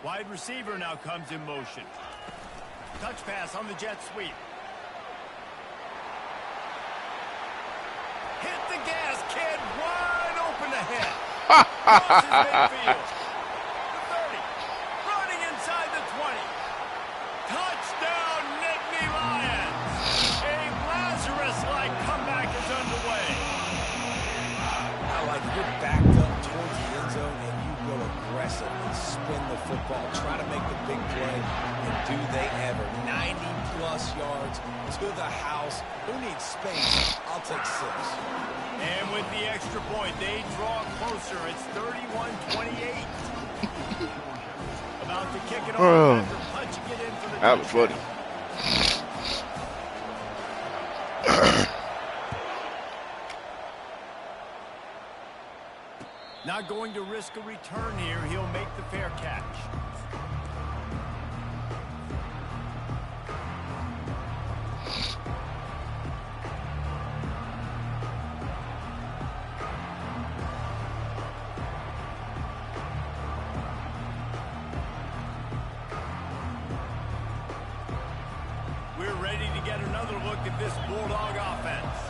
Wide receiver now comes in motion. Touch pass on the jet sweep. Hit the gas, kid. Wide open ahead. Crosses midfield. The 30. Running inside the 20. Touchdown, Nittany Lions. A Lazarus-like comeback is underway. I like you're backed up towards the end zone and you go aggressive and spin the football. Try to make the big play. And do they ever. 90-plus yards to the house. Who needs space? I'll take 6. And with the extra point, they draw closer. It's 31-28. About to kick it off after punching it in for the that was funny. Not going to risk a return here. He'll make the fair catch. We're ready to get another look at this Bulldog offense.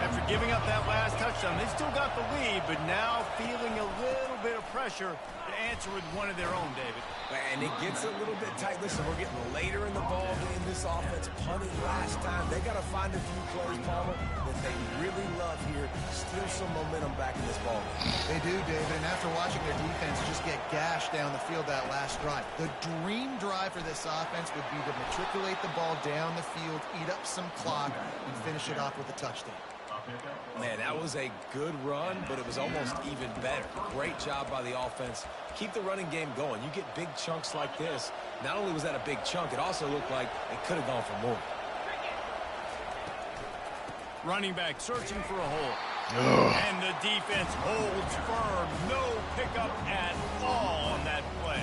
After giving up that last touchdown, they still got the lead, but now feeling a little bit of pressure to answer with one of their own, David. And it gets a little bit tight. Listen, we're getting later in the ball game. This offense punted last time. They got to find a few plays, Palmer, that they really love here. Steal some momentum back in this ball game. They do, David, and after watching their defense just get gashed down the field that last drive, the dream drive for this offense would be to matriculate the ball down the field, eat up some clock, and finish it off with a touchdown. Man, that was a good run, but it was almost even better. Great job by the offense. Keep the running game going. You get big chunks like this. Not only was that a big chunk, it also looked like it could have gone for more. Running back searching for a hole. And the the defense holds firm. No pickup at all on that play.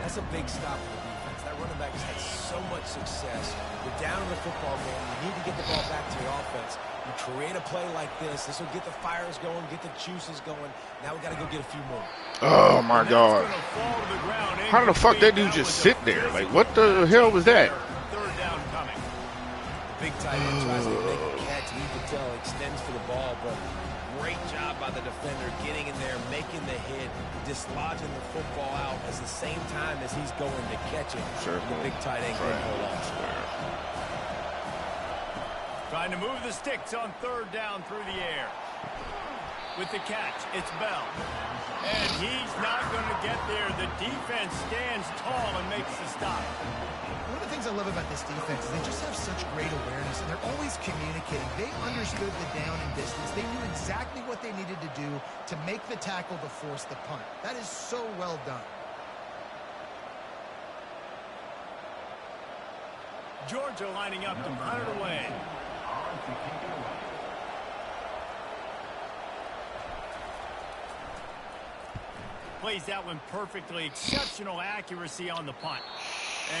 That's a big stop for the defense. That running back has had so much success. You're down in the football game. You need to get the ball back to your offense. You create a play like this. This will get the fires going, get the juices going. Now we got to go get a few more. Oh, my God. How the fuck that dude just sit there? Like, what the hell was that? Third down coming. The big tight end tries to make a catch. You can tell extends for the ball, but great job by the defender getting in there, making the hit, dislodging the football out at the same time as he's going to catch it. Sure. The big tight end couldn't hold on. Trying to move the sticks on third down through the air. With the catch, it's Bell. And he's not going to get there. The defense stands tall and makes the stop. One of the things I love about this defense is they just have such great awareness, and they're always communicating. They understood the down and distance. They knew exactly what they needed to do to make the tackle to force the punt. That is so well done. Georgia lining up to punt it away. Plays that one perfectly. Exceptional accuracy on the punt.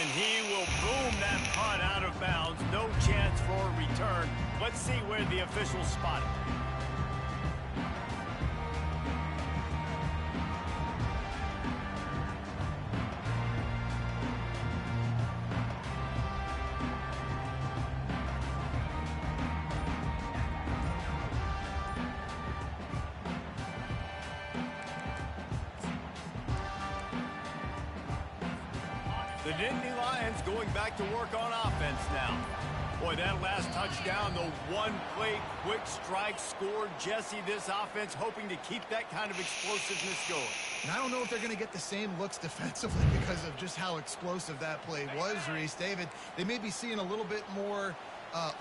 And he will boom that punt out of bounds. No chance for a return. Let's see where the officials spot it. The Nittany Lions going back to work on offense now. Boy, that last touchdown, the one-play quick strike scored. Jesse, this offense hoping to keep that kind of explosiveness going. And I don't know if they're going to get the same looks defensively because of just how explosive that play was, Reese. David, they may be seeing a little bit more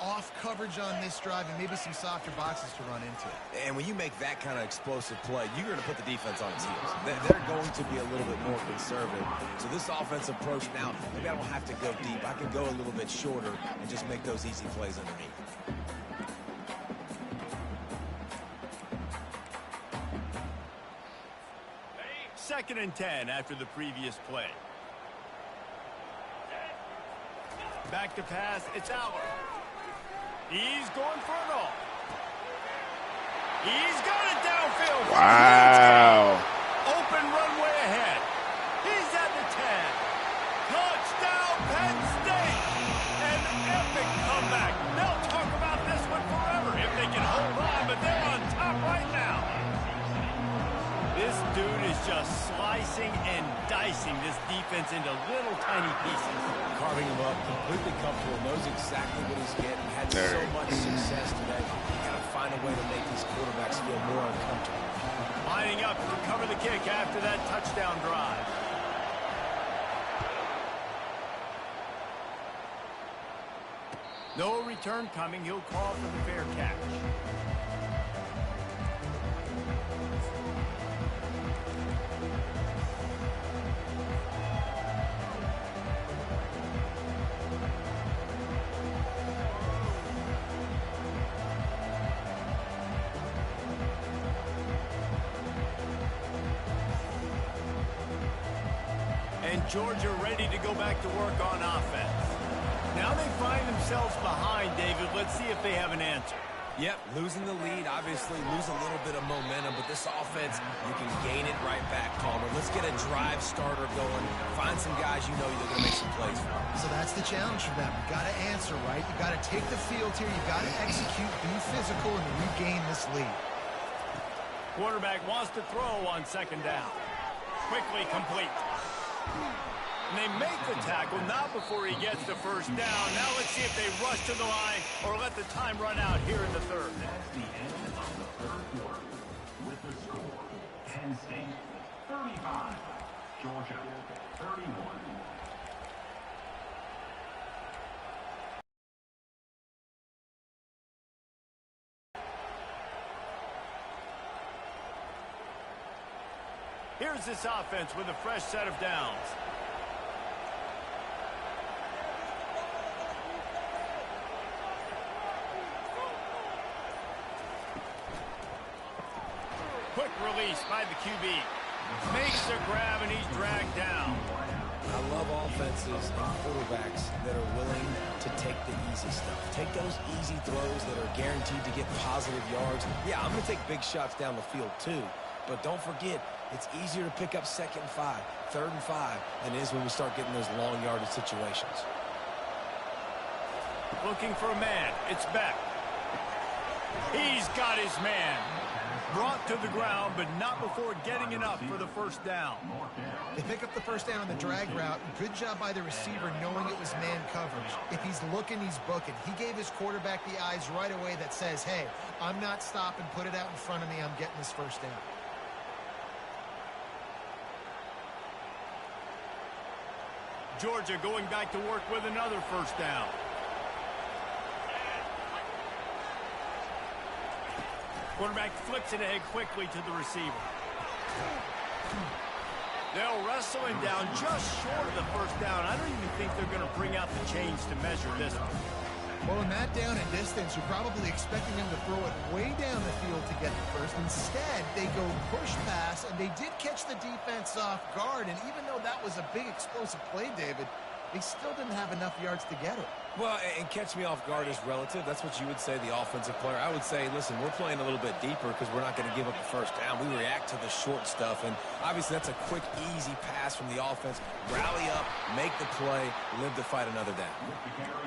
off coverage on this drive and maybe some softer boxes to run into. And when you make that kind of explosive play, you're going to put the defense on its heels. They're going to be a little bit more conservative. So this offensive approach now, maybe I don't have to go deep. I can go a little bit shorter and just make those easy plays underneath. Second and 10 after the previous play. Back to pass, it's Aller. He's going for it all. He's got it downfield. Wow. Open runway ahead. He's at the 10. Touchdown, Penn State. An epic comeback. They'll talk about this one forever if they can hold on, but they're on top right now. This dude is just slicing and dicing this defense into little tiny pieces. Carving him up, completely comfortable, knows exactly what he's getting, had so much success today. You got to find a way to make these quarterbacks feel more uncomfortable. Lining up to cover the kick after that touchdown drive. No return coming. He'll call for the fair catch. And Georgia ready to go back to work on offense. Now they find themselves behind, David. Let's see if they have an answer. Yep, losing the lead, obviously lose a little bit of momentum, but this offense, you can gain it right back, Palmer. Let's get a drive starter going. Find some guys you know you're going to make some plays for. So that's the challenge for them. You've got to answer, right? You've got to take the field here. You've got to execute, be physical, and regain this lead. Quarterback wants to throw on second down. Quickly complete. And they make the tackle, not before he gets the first down. Now let's see if they rush to the line or let the time run out here in the third. That's the end of the third quarter with the score, Penn State 35, Georgia 31. Here's this offense with a fresh set of downs. Quick release by the QB. Makes the grab, and he's dragged down. I love offenses and quarterbacks that are willing to take the easy stuff. Take those easy throws that are guaranteed to get positive yards. Yeah, I'm going to take big shots down the field too. But don't forget, it's easier to pick up 2nd and 5, 3rd and 5 than it is when we start getting those long yardage situations. Looking for a man. It's Beck. He's got his man. Brought to the ground, but not before getting enough for the first down. They pick up the first down on the drag route. Good job by the receiver knowing it was man coverage. If he's looking, he's booking. He gave his quarterback the eyes right away that says, hey, I'm not stopping. Put it out in front of me. I'm getting this first down. Georgia going back to work with another first down. Quarterback flips it ahead quickly to the receiver. They'll wrestle him down just short of the first down. I don't even think they're going to bring out the chains to measure this one. Well, in that down and distance, you're probably expecting him to throw it way down the field to get the first. Instead, they go push pass, and they did catch the defense off guard. And even though that was a big explosive play, David, they still didn't have enough yards to get it. Well, and catch me off guard is relative. That's what you would say, the offensive player. I would say, listen, we're playing a little bit deeper because we're not going to give up the first down. We react to the short stuff, and obviously that's a quick, easy pass from the offense. Rally up, make the play, live to fight another down.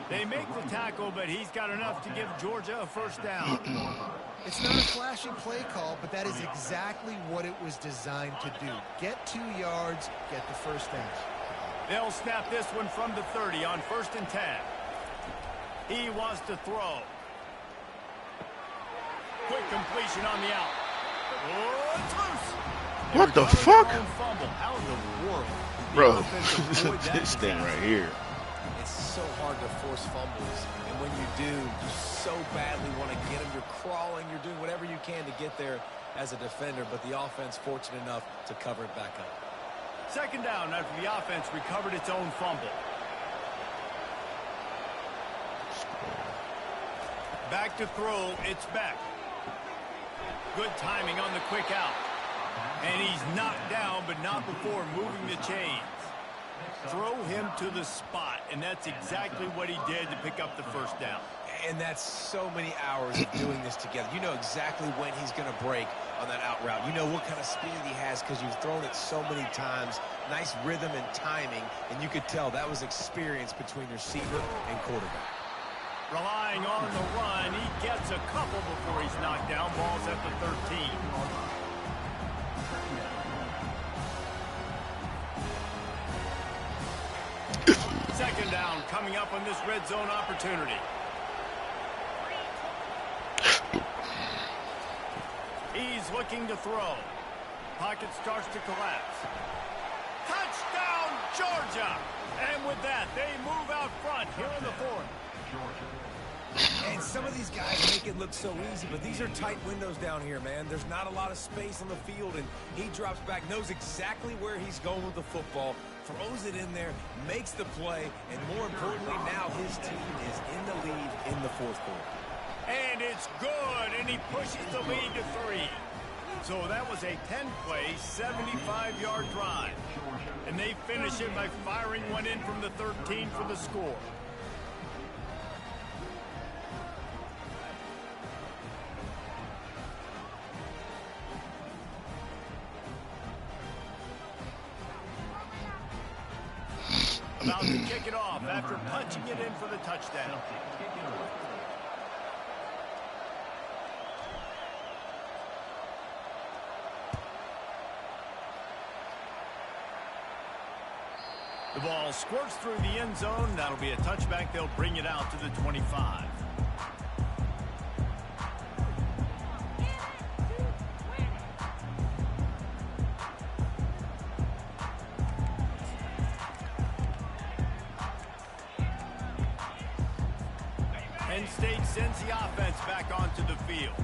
They make the tackle, but he's got enough to give Georgia a first down. It's not a flashy play call, but that is exactly what it was designed to do. Get 2 yards, get the first down. They'll snap this one from the 30 on 1st and 10. He wants to throw. Quick completion on the out. Oh, it's loose. What the fuck? Fumble. How in the world? Bro, this thing right here. It's so hard to force fumbles, and when you do, you so badly want to get them. You're crawling, you're doing whatever you can to get there as a defender, but the offense fortunate enough to cover it back up. 2nd down after the offense recovered its own fumble. Back to throw, it's back. Good timing on the quick out. And he's knocked down, but not before moving the chains. Throw him to the spot, and that's exactly what he did to pick up the first down. And that's so many hours of doing this together. You know exactly when he's going to break on that out route. You know what kind of speed he has because you've thrown it so many times. Nice rhythm and timing, and you could tell that was experience between receiver and quarterback. Relying on the run, he gets a couple before he's knocked down. Ball's at the 13. Second down coming up on this red zone opportunity. He's looking to throw. Pocket starts to collapse. Touchdown, Georgia! And with that, they move out front here in the 4th. And some of these guys make it look so easy, but these are tight windows down here, man. There's not a lot of space on the field, and he drops back, knows exactly where he's going with the football, throws it in there, makes the play, and more importantly, now his team is in the lead in the 4th quarter. And it's good, and he pushes the lead to 3. So that was a 10-play, 75-yard drive. And they finish it by firing one in from the 13 for the score. About to kick it off after punching it in for the touchdown. The ball squirts through the end zone. That'll be a touchback. They'll bring it out to the 25. Penn State sends the offense back onto the field.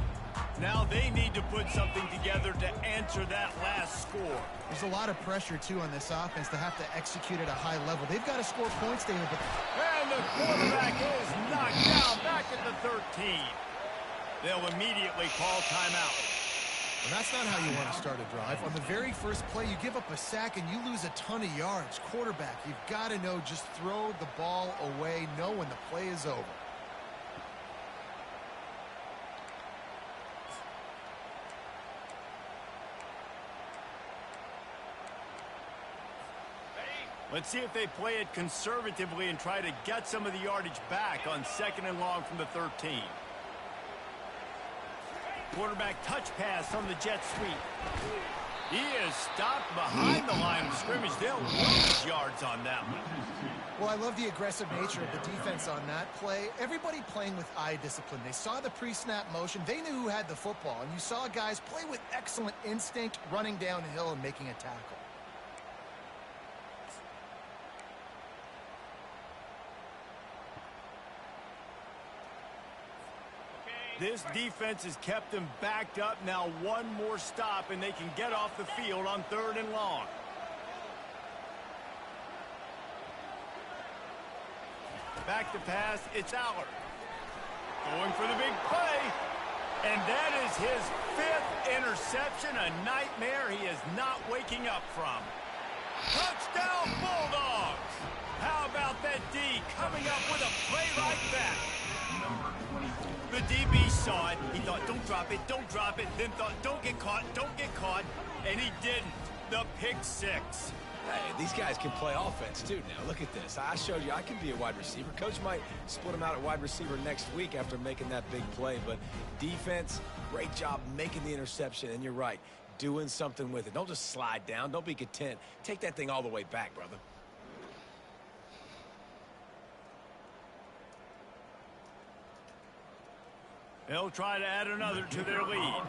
Now they need to put something together to answer that last score. There's a lot of pressure, too, on this offense to have to execute at a high level. They've got to score points, David. And the quarterback is knocked down back at the 13. They'll immediately call timeout. And that's not how you want to start a drive. On the very first play, you give up a sack and you lose a ton of yards. Quarterback, you've got to know, just throw the ball away, know when the play is over. Let's see if they play it conservatively and try to get some of the yardage back on 2nd and long from the 13. Quarterback touch pass on the jet sweep. He is stopped behind the line of scrimmage. They'll lose yards on that one. Well, I love the aggressive nature of the defense on that play. Everybody playing with eye discipline. They saw the pre-snap motion. They knew who had the football. And you saw guys play with excellent instinct, running downhill and making a tackle. This defense has kept them backed up. Now one more stop, and they can get off the field on 3rd and long. Back to pass, it's Aller. Going for the big play. And that is his 5th interception, a nightmare he is not waking up from. Touchdown, Bulldogs! How about that D coming up with a play like that? The DB saw it. He thought, don't drop it, then thought, don't get caught, and he didn't. The pick 6. Hey, these guys can play offense, too, now. Look at this. I showed you I can be a wide receiver. Coach might split him out at wide receiver next week after making that big play, but defense, great job making the interception, and you're right, doing something with it. Don't just slide down. Don't be content. Take that thing all the way back, brother. They'll try to add another to their lead.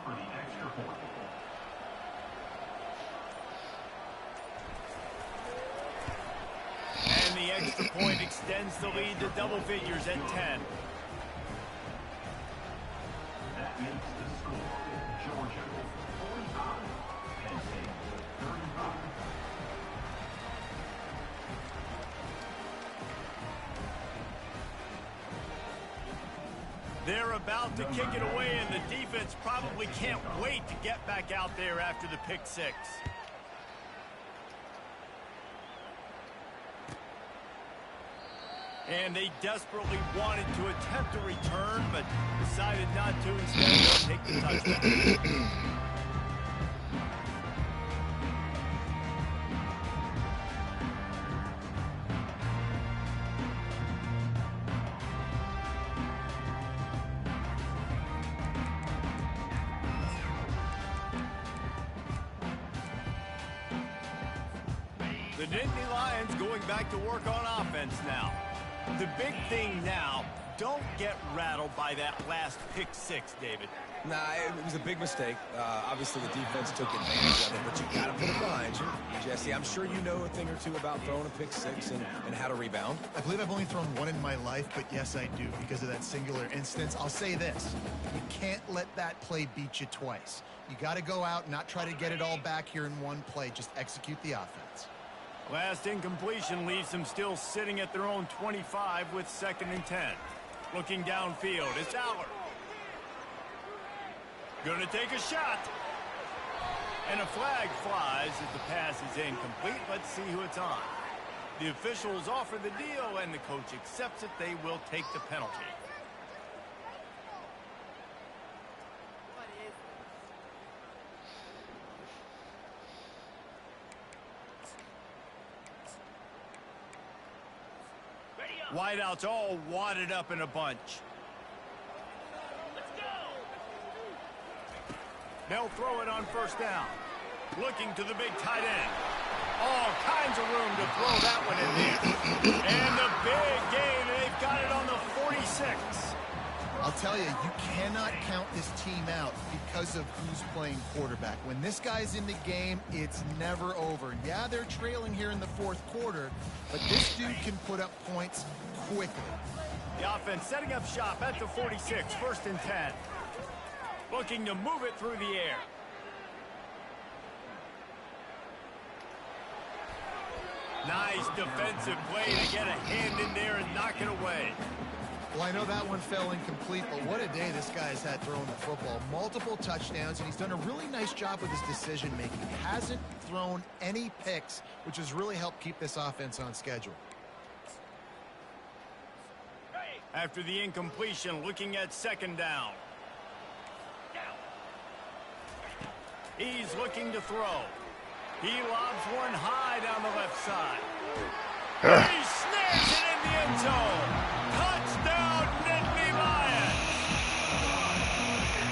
And the extra point extends the lead to double figures at 10. That makes the score Georgia 45, Penn State 35. They're about to kick it away, and the defense probably can't wait to get back out there after the pick 6. And they desperately wanted to attempt a return, but decided not to. Instead, they'll take the touchdown. The Nittany Lions going back to work on offense now. The big thing now, don't get rattled by that last pick 6, David. Nah, it was a big mistake. Obviously, the defense took advantage of it, but you got to put it behind you. Jesse, I'm sure you know a thing or two about throwing a pick 6 and how to rebound. I believe I've only thrown one in my life, but yes, I do because of that singular instance. I'll say this. You can't let that play beat you twice. You got to go out and not try to get it all back here in one play. Just execute the offense. Last incompletion leaves them still sitting at their own 25 with 2nd and 10. Looking downfield, it's Aller. Gonna take a shot. And a flag flies as the pass is incomplete. Let's see who it's on. The officials offer the deal, and the coach accepts it. They will take the penalty. Wideouts all wadded up in a bunch. Let's go. They'll throw it on 1st down. Looking to the big tight end. All kinds of room to throw that one in there. And the big gain, they've got it on the 46. I'll tell you, you cannot count this team out because of who's playing quarterback. When this guy's in the game, it's never over. Yeah, they're trailing here in the 4th quarter, but this dude can put up points quickly. The offense setting up shop at the 46, 1st and 10. Looking to move it through the air. Nice defensive play to get a hand in there and knock it away. Well, I know that one fell incomplete, but what a day this guy's had throwing the football. Multiple touchdowns, and he's done a really nice job with his decision-making. He hasn't thrown any picks, which has really helped keep this offense on schedule. After the incompletion, looking at second down. He's looking to throw. He lobs one high down the left side. He snares it in the end zone. Touchdown, Nittany Lions.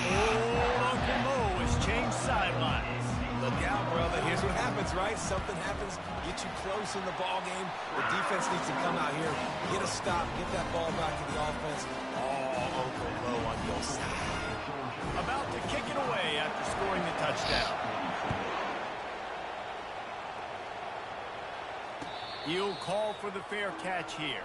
Old Uncle Mo has changed sidelines. Look out, brother. Here's what happens, right? Something happens, get you close in the ball game. The defense needs to come out here, get a stop, get that ball back to the offense. Oh, Uncle Mo on your side. About to kick it away after scoring the touchdown. He'll call for the fair catch here.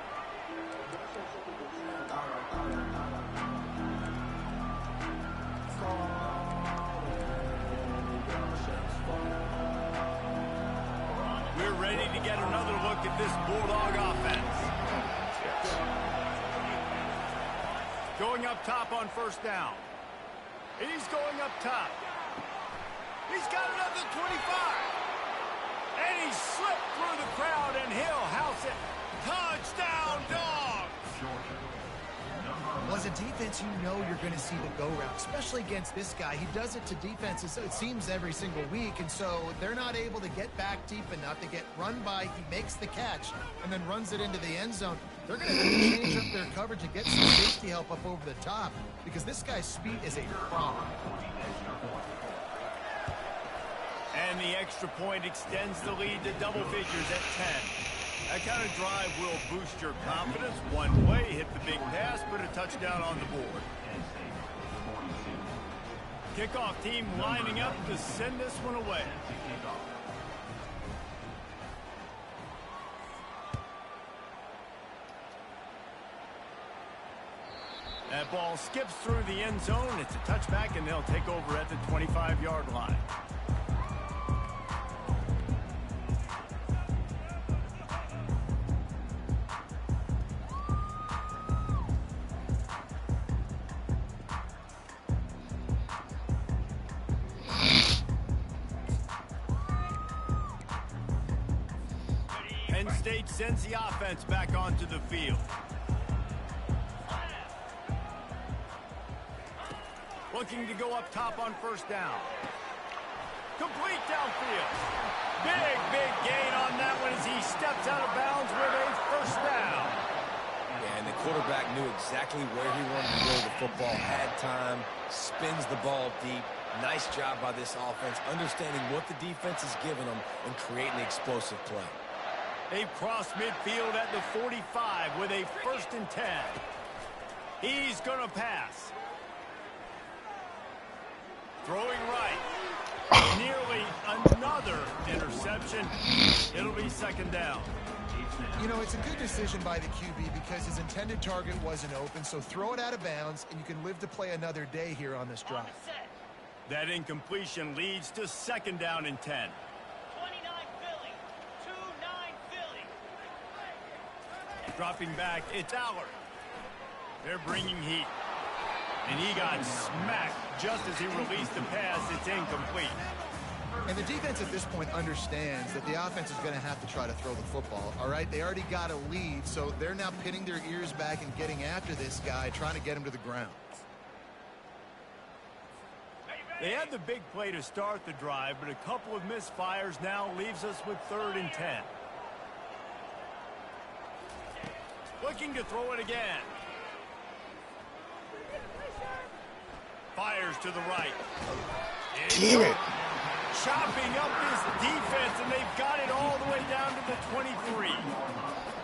We're ready to get another look at this Bulldog offense. Going up top on first down. He's going up top. He's got another 25. And he slipped through the crowd, and he'll house it. Touchdown, Dogs! Well, as a defense, you know you're going to see the go route, especially against this guy. He does it to defenses, it seems, every single week, and so they're not able to get back deep enough to get run by. He makes the catch and then runs it into the end zone. They're going to have to change up their coverage and get some safety help up over the top because this guy's speed is a problem. And the extra point extends the lead to double figures at 10. That kind of drive will boost your confidence. One way, hit the big pass, put a touchdown on the board. Kickoff team lining up to send this one away. That ball skips through the end zone. It's a touchback, and they'll take over at the 25-yard line. Penn State sends the offense back onto the field. Looking to go up top on first down. Complete downfield. Big gain on that one as he steps out of bounds with a first down. Yeah, and the quarterback knew exactly where he wanted to go. The football had time, spins the ball deep. Nice job by this offense, understanding what the defense is giving them and creating the explosive play. They've crossed midfield at the 45 with a 1st and 10. He's going to pass. Throwing right. Nearly another interception. It'll be second down. You know, it's a good decision by the QB because his intended target wasn't open, so throw it out of bounds, and you can live to play another day here on this drive. That incompletion leads to second down and 10. 29 Philly. 2-9 Philly. Dropping back, it's Allard. They're bringing heat. And he got smacked just as he released the pass. It's incomplete. And the defense at this point understands that the offense is going to have to try to throw the football, all right? They already got a lead, so they're now pinning their ears back and getting after this guy, trying to get him to the ground. They had the big play to start the drive, but a couple of misfires now leaves us with 3rd and 10. Looking to throw it again. Fires to the right. Damn it. Chopping up this defense, and they've got it all the way down to the 23.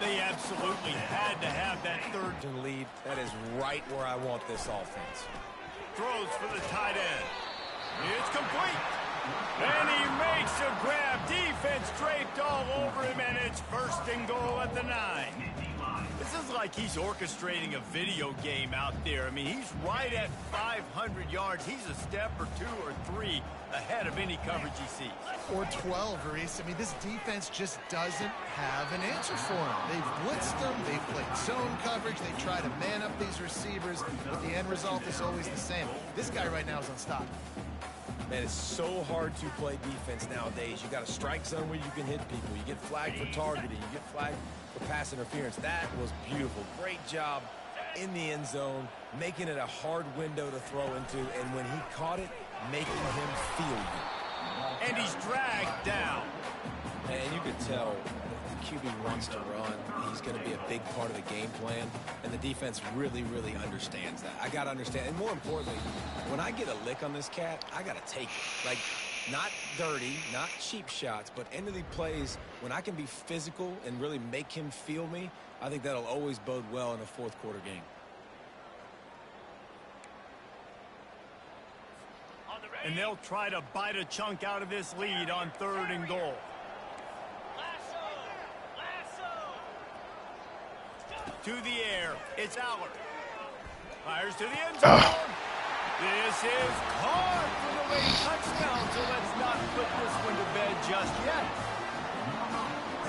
They absolutely had to have that 3rd Lead. That is right where I want this offense. Throws for the tight end. It's complete. And he makes a grab. Defense draped all over him, and it's 1st and goal at the 9. This is like he's orchestrating a video game out there. I mean, he's right at 500 yards. He's a step or 2 or 3 ahead of any coverage he sees. Or 12, Reese. I mean, this defense just doesn't have an answer for him. They've blitzed them. They've played zone coverage. They try to man up these receivers, but the end result is always the same. This guy right now is unstoppable. Man, it's so hard to play defense nowadays. You got a strike zone where you can hit people. You get flagged for targeting. You get flagged for pass interference. That was beautiful. Great job in the end zone, making it a hard window to throw into, and when he caught it, making him feel you. And he's dragged down. And you could tell the QB wants to run. He's going to be a big part of the game plan, and the defense really, really understands that. I got to understand, and more importantly, when I get a lick on this cat, I got to take it. Like, not dirty, not cheap shots, but end of the plays, when I can be physical and really make him feel me, I think that'll always bode well in a fourth quarter game. And they'll try to bite a chunk out of this lead on 3rd and goal. To the air, it's Allard. Fires to the end zone. This is caught for the late touchdown, so let's not put this one to bed just yet.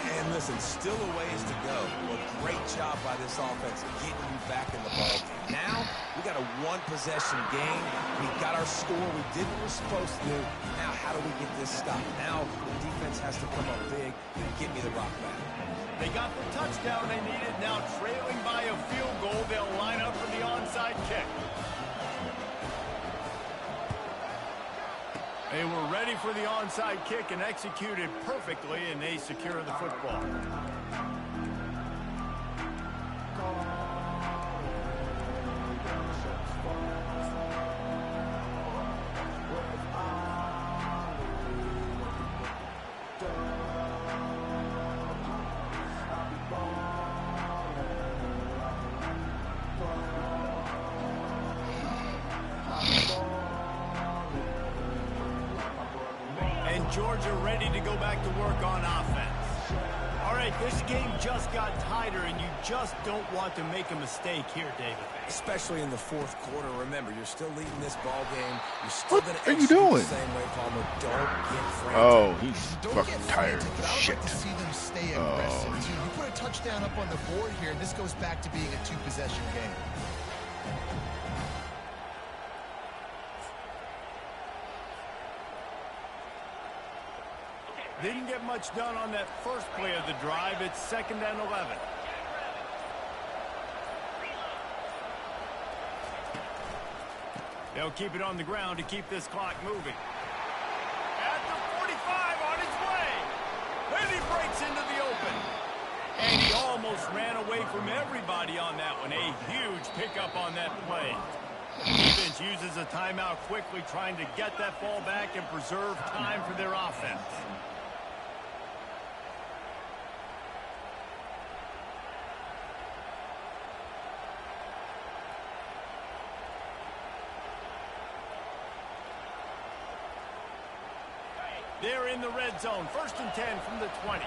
And listen, still a ways to go. Well, great job by this offense getting you back in the ball game. Now, we got a one-possession game. We got our score. We did what we're supposed to do. Now, how do we get this stopped? Now, the defense has to come up big and get me the rock back. They got the touchdown they needed. Now trailing by a field goal, they'll line up for the onside kick. They were ready for the onside kick and executed perfectly, and they secure the football. Georgia ready to go back to work on offense. All right, this game just got tighter, and you just don't want to make a mistake here, David. Especially in the fourth quarter. Remember, you're still leading this ball game. You're still going to execute the same way, Palmer. Don't get frantic. Oh, he's fucking tired. Shit. I would like to see them stay aggressive, too. You put a touchdown up on the board here, and this goes back to being a 2-possession game. Didn't get much done on that first play of the drive. It's 2nd and 11. They'll keep it on the ground to keep this clock moving. At the 45 on his way. And he breaks into the open. And he almost ran away from everybody on that one. A huge pickup on that play. Defense uses a timeout quickly, trying to get that ball back and preserve time for their offense. They're in the red zone. 1st and 10 from the 20.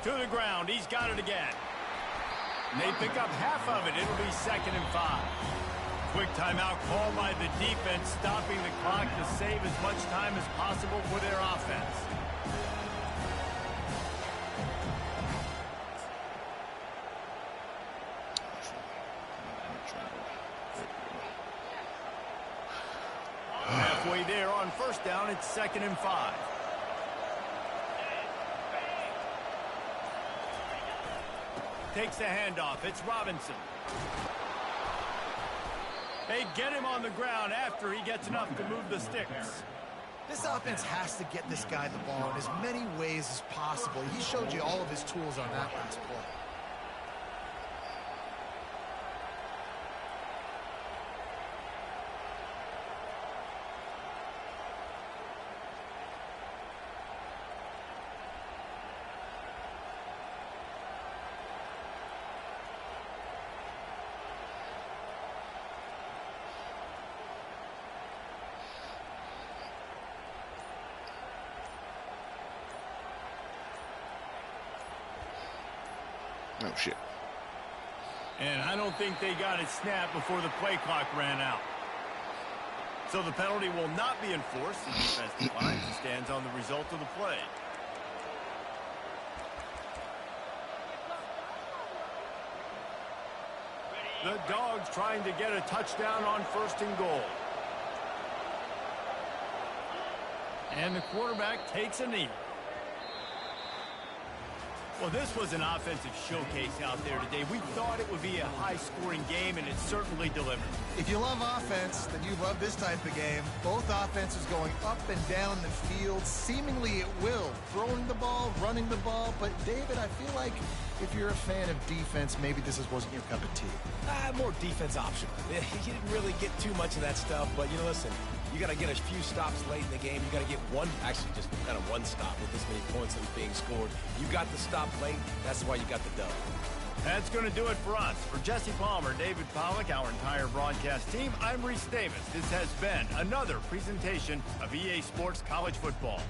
To the ground. He's got it again. And they pick up half of it. It'll be 2nd and 5. Quick timeout call by the defense, stopping the clock to save as much time as possible for their offense. Halfway there on 1st down, it's 2nd and 5. Takes the handoff. It's Robinson. They get him on the ground after he gets enough to move the sticks. This offense has to get this guy the ball in as many ways as possible. He showed you all of his tools on that last play. Oh, shit. And I don't think they got it snapped before the play clock ran out. So the penalty will not be enforced. The defense declines and stands on the result of the play. The Dogs trying to get a touchdown on 1st and goal. And the quarterback takes a knee. Well, this was an offensive showcase out there today. We thought it would be a high-scoring game, and it certainly delivered. If you love offense, then you love this type of game. Both offenses going up and down the field, seemingly at will. Throwing the ball, running the ball. But, David, I feel like if you're a fan of defense, maybe this wasn't your cup of tea. More defense optional. You didn't really get too much of that stuff, but, you know, listen, you got to get a few stops late in the game. You got to get one, actually just kind of one stop with this many points that are being scored. You got the stop late. That's why you got the dub. That's going to do it for us. For Jesse Palmer, David Pollack, our entire broadcast team, I'm Reese Davis. This has been another presentation of EA Sports College Football.